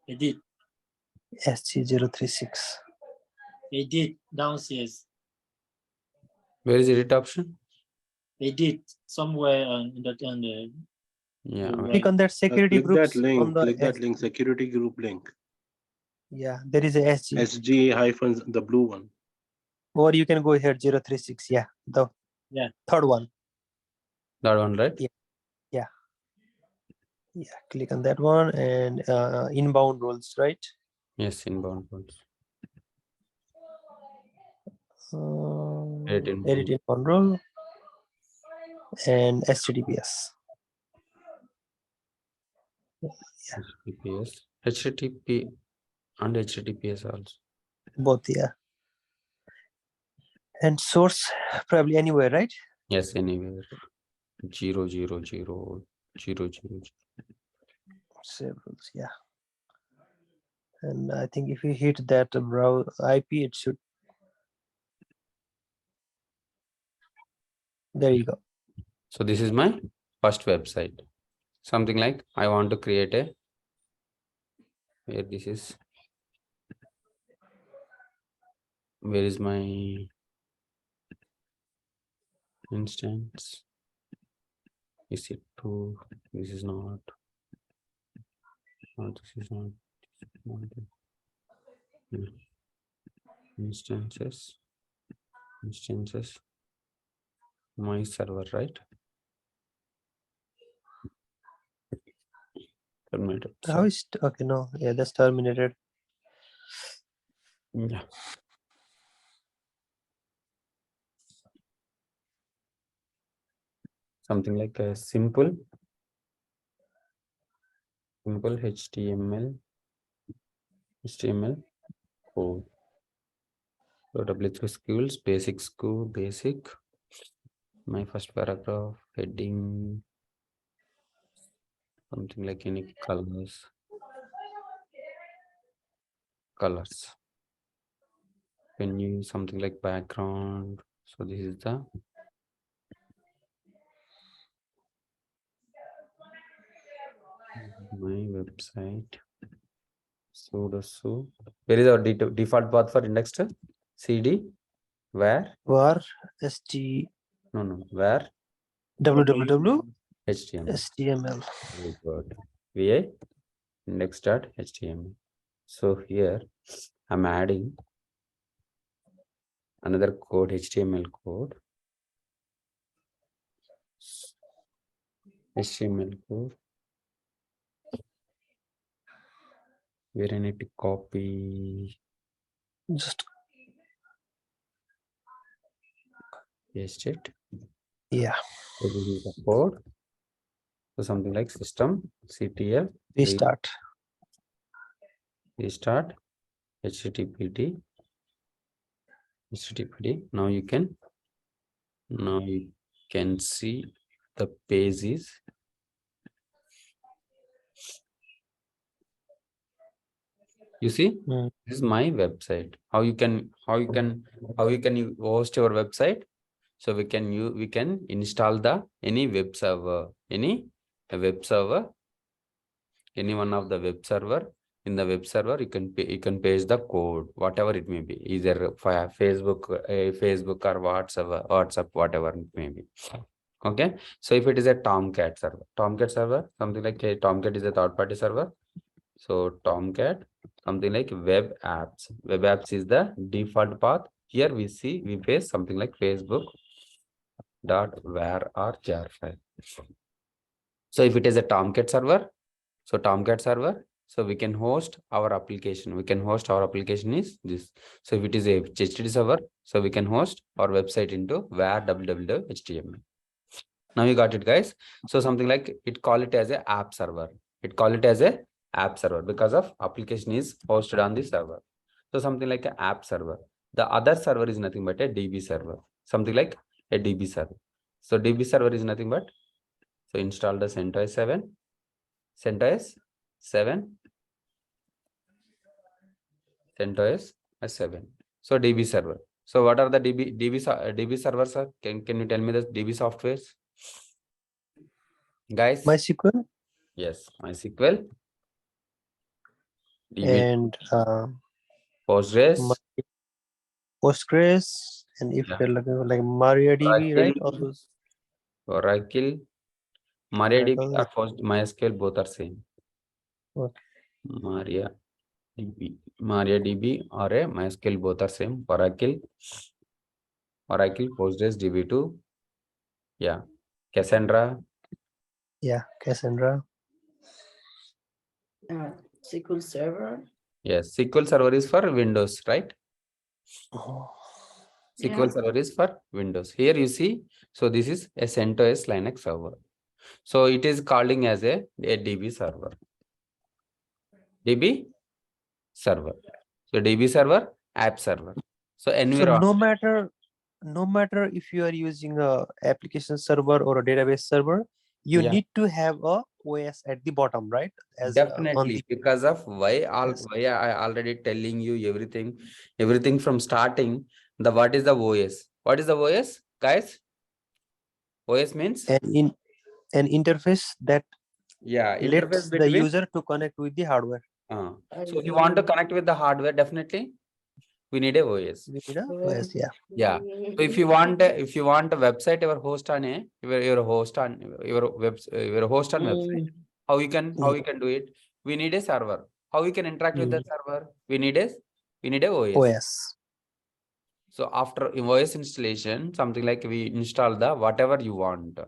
Edit. SG036. Edit downstairs. Where is edit option? Edit somewhere on the Yeah, the Click on that security Click that groups on link. the Click that link. Security group link. Yeah, there is a SG. SG hyphen the blue one. Or you can go here 036. Yeah, the third one. that one, right? Yeah. Yeah, click on that one and inbound roles, right? Yes, inbound ones. Edit inbound role and HTTPS. HTTPS, HTTP and HTTPS also. Both, yeah. And source probably anywhere, right? Yes, anywhere. 0000000. Several, yeah. And I think if you hit that browse IP, it should. There you go. So this is my first website. Something like I want to create a where this is. Where is my instance? Is it two? This is not. No, this is not. Yeah. Instances. My server, right? Terminated. How is okay? No, yeah, that's terminated. Yeah. Something like a simple HTML code. So W3 skills, basic school, basic. My first paragraph, heading, something like any colors. Can use something like background. So this is the my website. So where is our default path for index to cd? Where? Var st No. Where? www HTML. HTML. Very good. VA index.html. So here I'm adding another code, HTML code. HTML code. Where I need to copy. Just Paste it. yeah. So this is the code. So something like system ctl Restart. restart httpd. Now you can see the page is you see Hmm. this is my website. How you can you host your website? So we can install the any web server, any web server, any one of the web server. In the web server, you can paste the code, whatever it may be, either via Facebook or WhatsApp, whatever it may be. Okay, so if it is a Tomcat server, something like a Tomcat is a third-party server. So Tomcat, something like web apps. Web apps is the default path. Here we paste something like Facebook dot var or jar file. So if it is a Tomcat server, so we can host our application. Is this. So if it is a HTTP server, so we can host our website into var www.html. Now you got it, guys. So something like call it as a app server. Because of application is hosted on the server. So something like an app server. The other server is nothing but a DB server. Something like a DB server. So DB server is nothing but, so install the CentOS 7. CentOS 7. So DB server. So what are the DB servers? Can you tell me the DB softwares? Guys? MySQL Yes, MySQL. DB, and Postgres. Postgres, and if Yeah. you're looking for like MariaDB, right? All those. Oracle, MariaDB Oracle. or MySQL, both are same. Okay. MariaDB or a MySQL, both are same. Oracle, Postgres, DB2. Yeah. Cassandra. Yeah, Cassandra. SQL Server. Yes, SQL Server is for Windows, right? Oh. SQL Server is for Windows. Here you see, so this is a CentOS Linux server. So it is calling as a DB server. DB server. So DB server, app server. So So environment. no matter if you are using a application server or a database server, you Yeah. need to have a OS at the bottom, right? As Definitely, because of Yes. why I already telling you everything from starting. What is the OS? What is the OS, guys? OS means an interface that interface lets the between. user to connect with the hardware. So if you want to connect with the hardware, definitely we need a OS. We need a OS, yeah. Yeah. So if you want a website, your host on website, how you can do it? We need a server. How we can interact with the server? We need a OS. OS. So after OS installation, something like we install the whatever you want.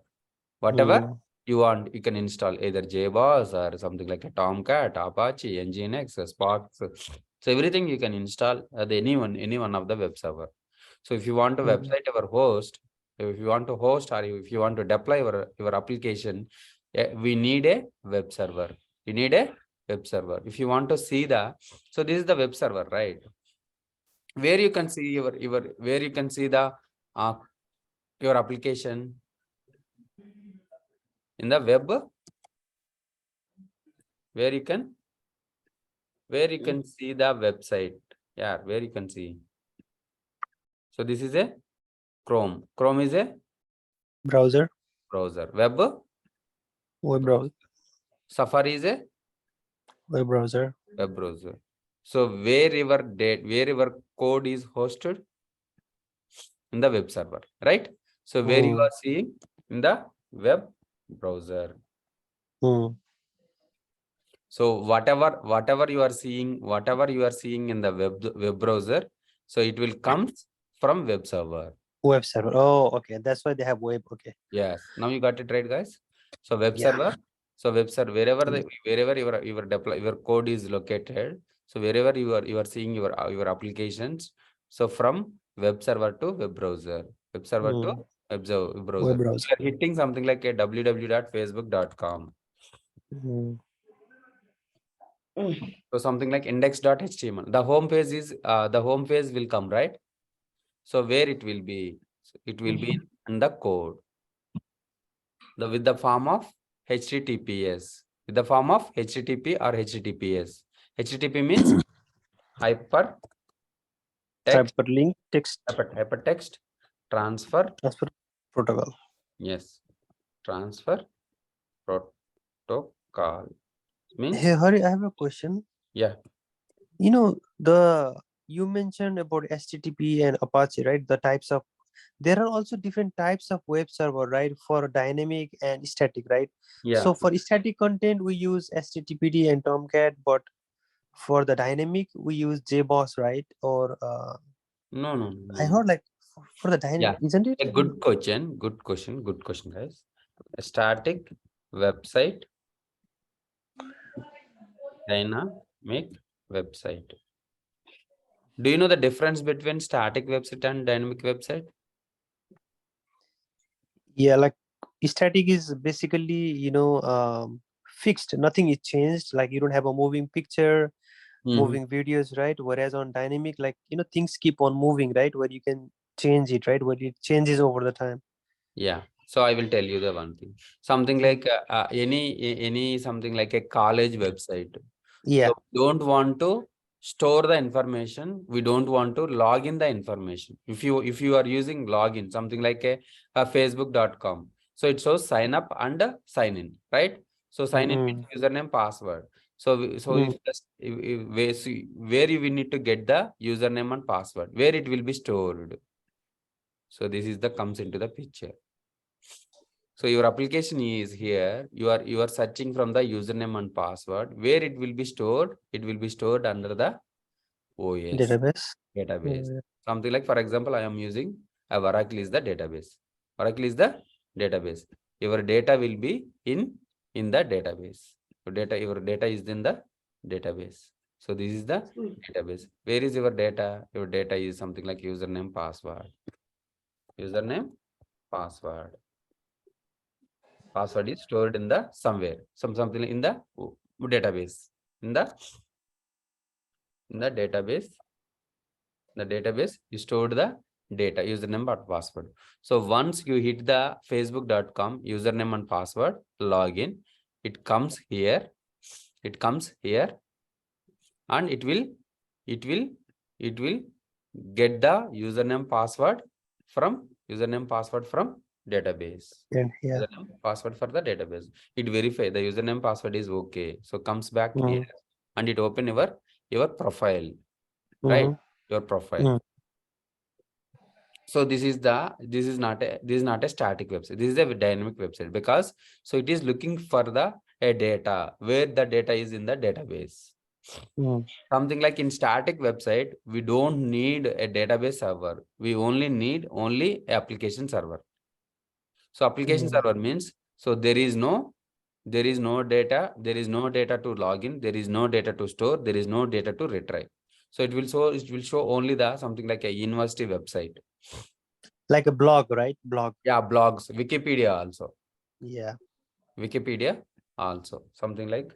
Whatever you want, you can install either JBoss or something like a Tomcat, Apache, Nginx, Spark. So everything you can install any one of the web server. So if you want to website our host, if you want to host or if you want to deploy your application, we need a web server. You need a web server. If you want to see so this is the web server, right? Where you can see where you can see the your application in the web, where you can see the website. Yeah, where you can see. So this is a Chrome. Chrome is a Browser. Web Browser. Safari is a Web browser. web browser. So wherever code is hosted in the web server, right? So where you are seeing in the web browser. So whatever you are seeing in the web browser, so it will come from web server. Web server. Oh, okay. That's why they have web. Okay. Yes. Now you got it right, guys. So web server. So web server, wherever your code is located. So wherever you are seeing your applications. So from web server to web browser. Web server to web browser. Web browser. You are hitting something like a www.facebook.com. So something like index.html. The home page will come, right? So where it will be? So it will be in the code. with the form of HTTPS, with the form of HTTP or HTTPS. HTTP means hypertext Hyperlink text hypertext transfer. transfer protocol. Yes, transfer protocol means Hey, Hari, I have a question. yeah. You know, you mentioned about HTTP and Apache, right? The types of, there are also different types of web server, right? For dynamic and static, right? Yeah. So for static content, we use HTTPD and Tomcat, but for the dynamic, we use JBoss, right? Or No. I heard like for the dynamic, isn't it? A good question. Good question, guys. A static website, dynamic website. Do you know the difference between static website and dynamic website? Yeah, like static is basically, fixed. Nothing is changed. Like you don't have a moving picture, moving videos, right? Whereas on dynamic, like, things keep on moving, right? Where you can change it, right? Where it changes over the time. Yeah. So I will tell you the one thing. Something like any something like a college website. Yeah. So we don't want to store the information. We don't want to log in the information. If you are using login, something like a facebook.com. So it shows sign up and sign in, right? So sign in means username, password. So if just where you will need to get the username and password, where it will be stored. So this is the comes into the picture. So your application is here. You are searching from the username and password. Where it will be stored? It will be stored under the OS Database. database. Something like, for example, I am using a Oracle is the database. Oracle is the database. Your data will be in the database. Your data is in the database. So this is the database. Where is your data? Your data is something like username, password. Username, password. Password is stored in the somewhere, something in the database. In the database, you stored the data, username or password. So once you hit the facebook.com username and password login, it comes here. It comes here, and it will get the username password from database. And yeah. Username, password for the database. It verify the username password is okay. So comes back here and it open your profile, right? Your profile. So this is not a static website. This is a dynamic website, because so it is looking for a data where the data is in the database. Something like in static website, we don't need a database server. We only need application server. So application server means, so there is no data, to log in, there is no data to store, there is no data to retrieve. So it will show only the something like a university website. Like a blog, right? Blog. Yeah, blogs, Wikipedia also. Yeah. Wikipedia also. Something like.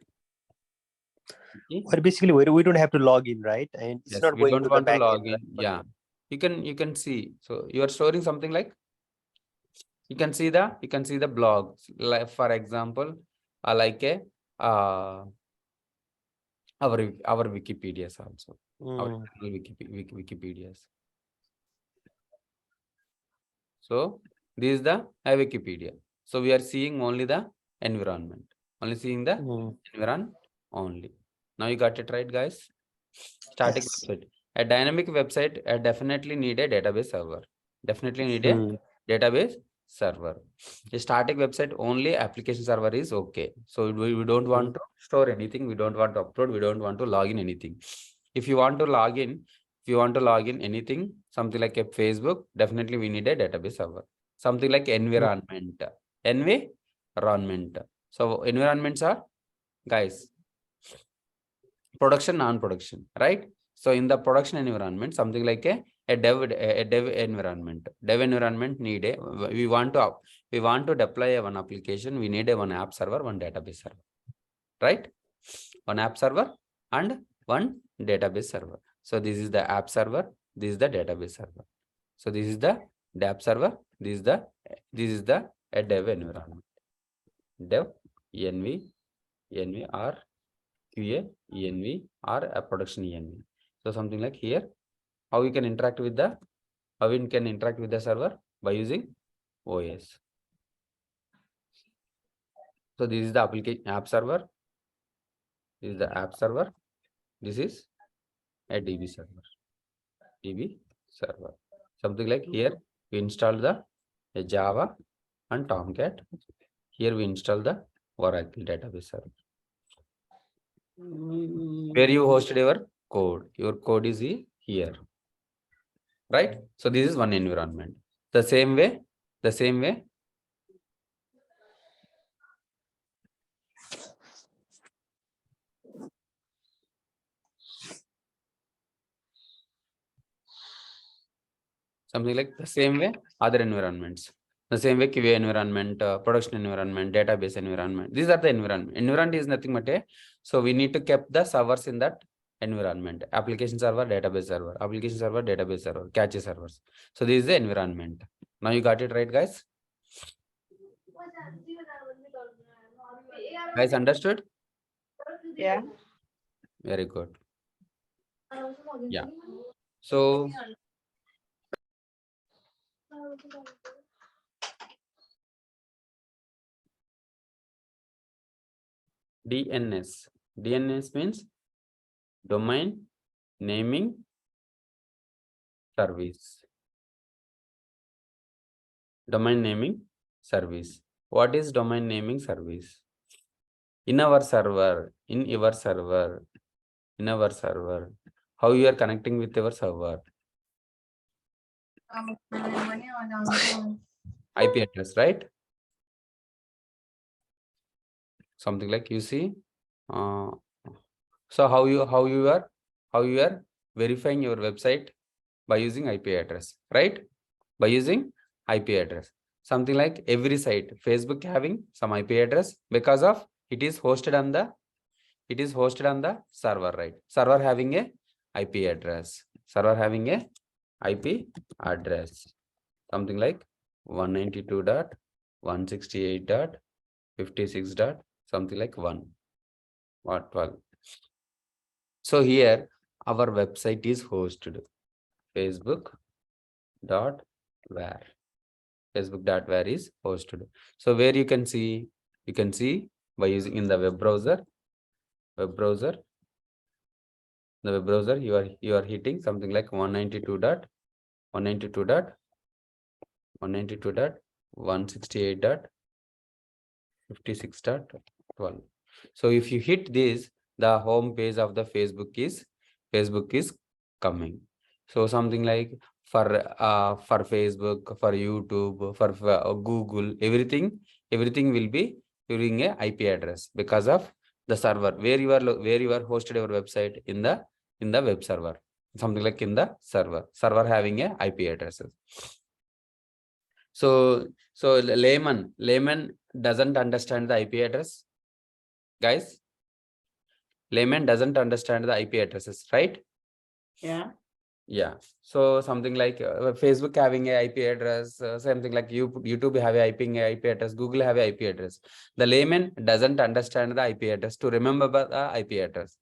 But basically we don't have to log in, right? And it's Yes, not we going don't to want the to back log end, in. Yeah. You can see. So you are storing something like, you can see the blogs, like for example, like a our Wikipedias also. Our Wikipedias. So this is the Wikipedia. So we are seeing only the environment. Only seeing the environment only. Now you got it right, guys. Static Yes. website. A dynamic website definitely need a database server. Definitely need a database server. A static website only application server is okay. So we don't want to store anything. We don't want to upload. We don't want to log in anything. If you want to log in anything, something like a Facebook, definitely we need a database server. Something like environment. Environment. So environments are, guys, production, non-production, right? So in the production environment, something like a dev environment. Dev environment need a, we want to deploy one application, we need a one app server, one database server, right? One app server and one database server. So this is the app server, this is the database server. So this is the app server, this is the a dev environment. dev env env or qa env or a production env. So something like here, how you can interact with the server by using OS. So this is the application app server. This is the app server. This is a DB server. DB server. Something like here we install the Java and Tomcat. Here we install the Oracle database server. Where you hosted your code. Your code is here. Right? So this is one environment. The same way. Something like the same way other environments. The same way QA environment, production environment, database environment. These are the environment. Environment is nothing but a, so we need to keep the servers in that environment. Application server, database server, application server, database server, cache servers. So this is the environment. Now you got it right, guys? Guys understood? Yeah. Very good. Yeah. So DNS means domain naming service. Domain naming service. What is domain naming service? In our server, how you are connecting with your server? IP address, right? Something like you see. So how you are verifying your website? By using IP address, right? By using IP address. Something like every site, Facebook having some IP address because of it is hosted on the server, right? Server having a IP address. Server having a IP address. Something like 192.168.56. Something like 1 or 12. So here our website is hosted. Facebook.where is hosted. So where you can see by using in the web browser, the web browser you are hitting something like 192.168.56.12. So if you hit this, the home page of the Facebook is coming. So something like for Facebook, for YouTube, for Google, everything will be using a IP address because of the server where you are hosted your website in the web server. Something like in the server having a IP addresses. So layman doesn't understand the IP address, guys. Layman doesn't understand the IP addresses, right? Yeah. So something like Facebook having a IP address, something like YouTube have a IP address, Google have a IP address. The layman doesn't understand the IP address to remember the IP address.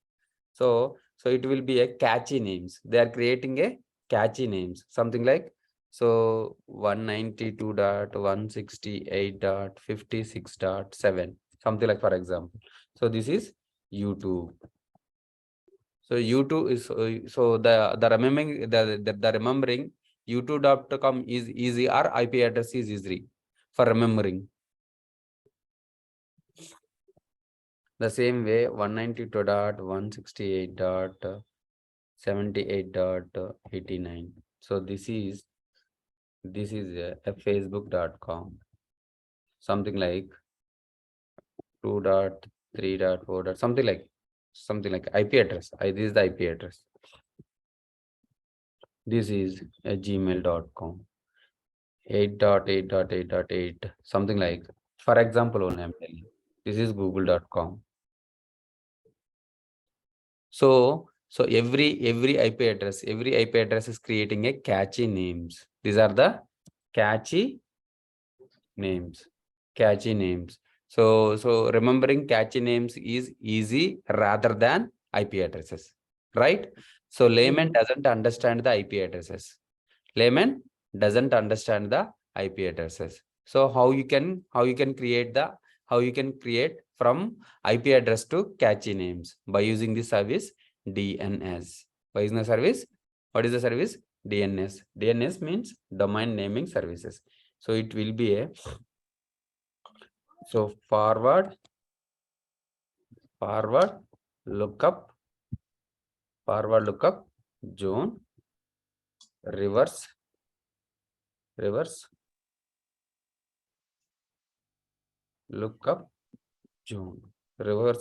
So it will be a catchy names. They are creating a catchy names. Something like 192.168.56.7. Something like, for example. So this is YouTube. So YouTube is so the remembering the remembering youtube.com is easy or IP address is easy for remembering. The same way 192.168.78.89. So this is a facebook.com. Something like 2.3.4. Something like IP address. This is the IP address. This is a gmail.com. 8.8.8.8. Something like, for example, only I'm telling you. This is google.com. So every IP address is creating a catchy names. These are the catchy names. So remembering cache names is easy rather than IP addresses, right? So layman doesn't understand the IP addresses. Layman doesn't understand the IP addresses. So how you can create from IP address to cache names by using the service DNS. By using the service, what is the service? DNS. DNS means domain naming services. So it will be a forward lookup zone, reverse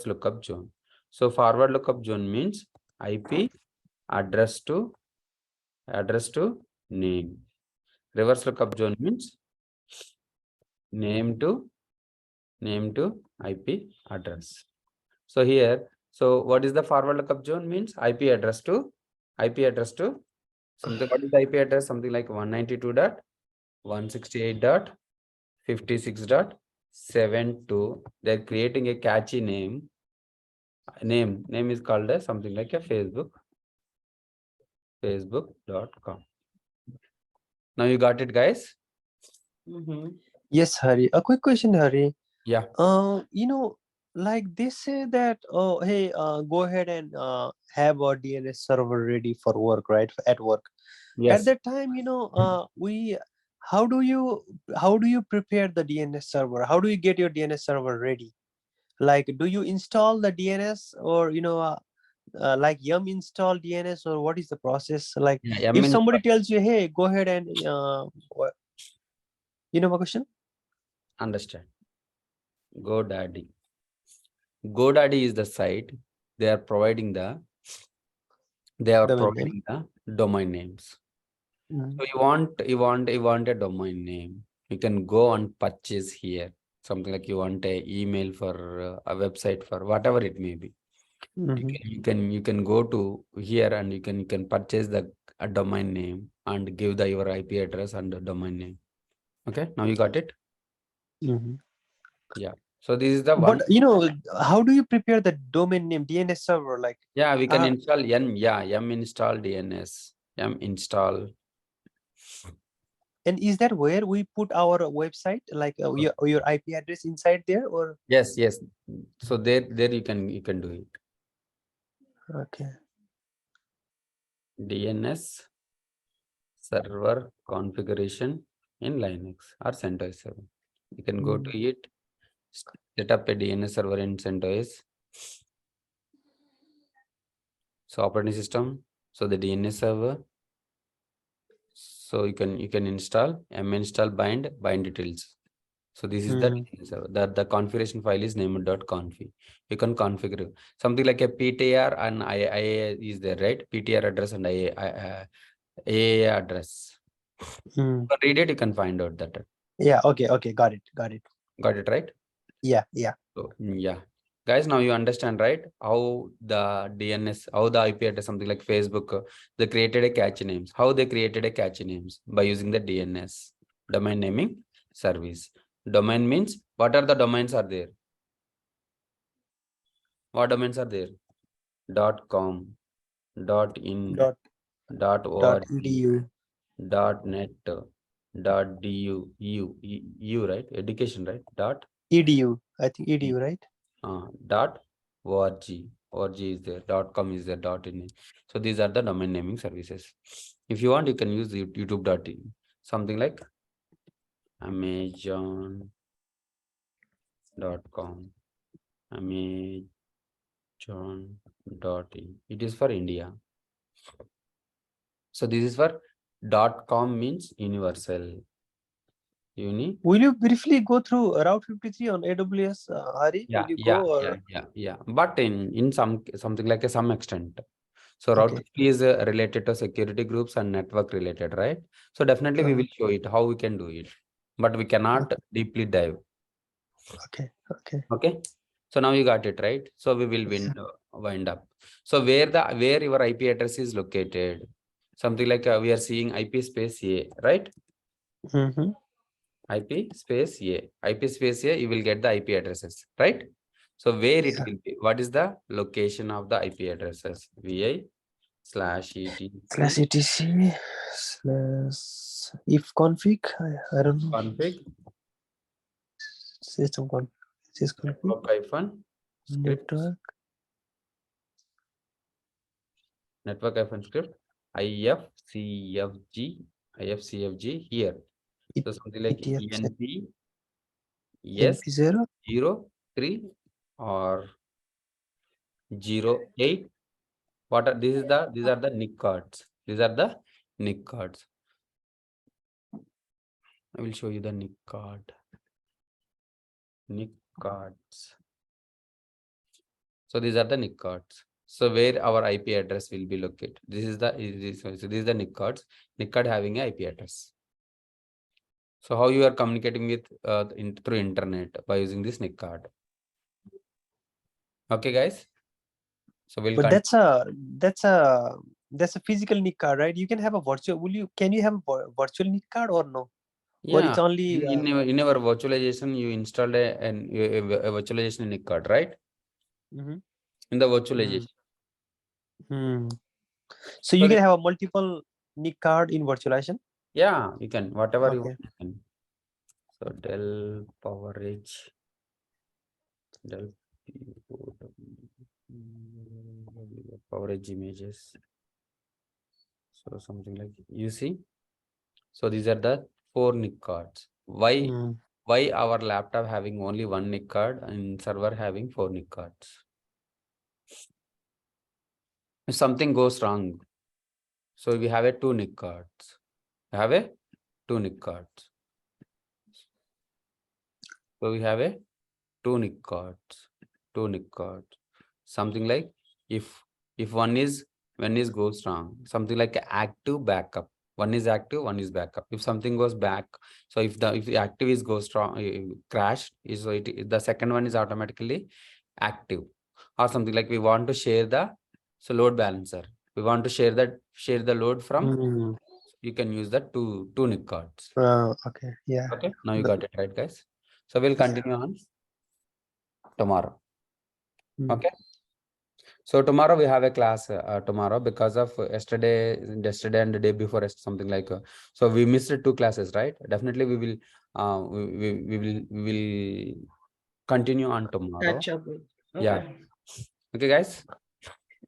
lookup zone, So forward lookup zone means IP address to name. Reverse lookup zone means name to IP address. So here, so what is the forward lookup zone means? IP address to something. What is the IP address? Something like 192.168.56.72. They're creating a catchy name. Name is called as something like a facebook.com. Now you got it, guys? Yes, Hari. A quick question, Hari. Yeah. Like they say that, oh, hey, go ahead and have a DNS server ready for work, right? At work. Yes. At that time, how do you prepare the DNS server? How do you get your DNS server ready? Like, do you install the DNS, or like yum install DNS, or what is the process? Like, Yeah, if somebody tells you, hey, go ahead and my question? Understand. GoDaddy is the site. They are providing the domain names. So you want a domain name. You can go and purchase here. Something like you want a email for a website for whatever it may be. You can go to here and you can purchase a domain name and give your IP address and the domain name. Okay, now you got it. Yeah. So this is the one. But how do you prepare the domain name DNS server? Like, yeah, we can install yum install DNS, yum install. and is that where we put our website, like your IP address inside there, or? Yes. So there you can do it. Okay. DNS server configuration in Linux or CentOS 7. You can go to it, set up a DNS server in CentOS. So operating system, so the DNS server. So you can install install bind details. So this is the DNS server. The configuration file is named.conf. You can configure something like a PTR and IA is there, right? PTR address and IA address. You can read it, you can find out that. Yeah, okay, got it. Got it, right? Yeah. So yeah, guys, now you understand, right? How the DNS, how the IP address, something like Facebook, they created a cache names. How they created a cache names? By using the DNS, domain naming service. Domain means, what are the domains are there? What domains are there? .com, .in, .org, .edu, .net, .du, right? Education, right? .edu, I think edu, right? .org is there, .com is there, .in. So these are the domain naming services. If you want, you can use youtube.in, something like amazon.com, amazon.in. It is for India. So this is for .com means universal. Will you briefly go through Route 53 on AWS, Hari? Yeah, Will you go, yeah. But in something like some extent. So Route 50 is related to security groups and network related, right? So definitely we will show it how we can do it, but we cannot deeply dive. Okay. So now you got it, right? So we will wind up. So where your IP address is located, something like we are seeing IP space A, right? IP space A. IP space A, you will get the IP addresses, right? So where it Yeah. will be? What is the location of the IP addresses? VI/etc/. /etc/if config. I don't know. Config System config. Sys config. network-script Network. ifcfg here. So something like ETF ENP NP0. 03 or 08. What are these are the NIC cards. These are the NIC cards. I will show you the NIC card. NIC cards. So these are the NIC cards. So where our IP address will be located. This is the NIC cards. NIC card having a IP address. So how you are communicating with through internet by using this NIC card. Okay, guys. So we'll But that's a physical NIC card, right? You can have a virtual. Can you have a virtual NIC card or no? Or it's only in our virtualization, you installed a virtualization NIC card, right? Mhm. In the virtualization. So you can have a multiple NIC card in virtualization. Yeah, you can whatever you Okay. want. You can. So Dell PowerEdge, Dell PowerEdge images. So something like you see. So these are the 4 NIC cards. Why our laptop having only 1 NIC card and server having 4 NIC cards? If something goes wrong, so we have a 2 NIC cards. We have a 2 NIC cards. So we have a 2 NIC cards. 2 NIC cards. Something like if one is goes wrong, something like active backup. One is active, one is backup. If something goes back, so if the active is goes wrong, crash is, so the second one is automatically active. Or something like we want to share the load balancer. We want to share the load from. You can use the two NIC cards. Okay. Yeah. Okay. Now you got it right, guys. So we'll continue on tomorrow. Okay. So tomorrow we have a class tomorrow because of yesterday and the day before something like so we missed 2 classes, right? Definitely we will we will continue on tomorrow. Catch up with. Yeah. Okay, guys.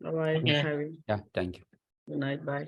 All right. Okay. Harry. Yeah. Thank you. Good night. Bye.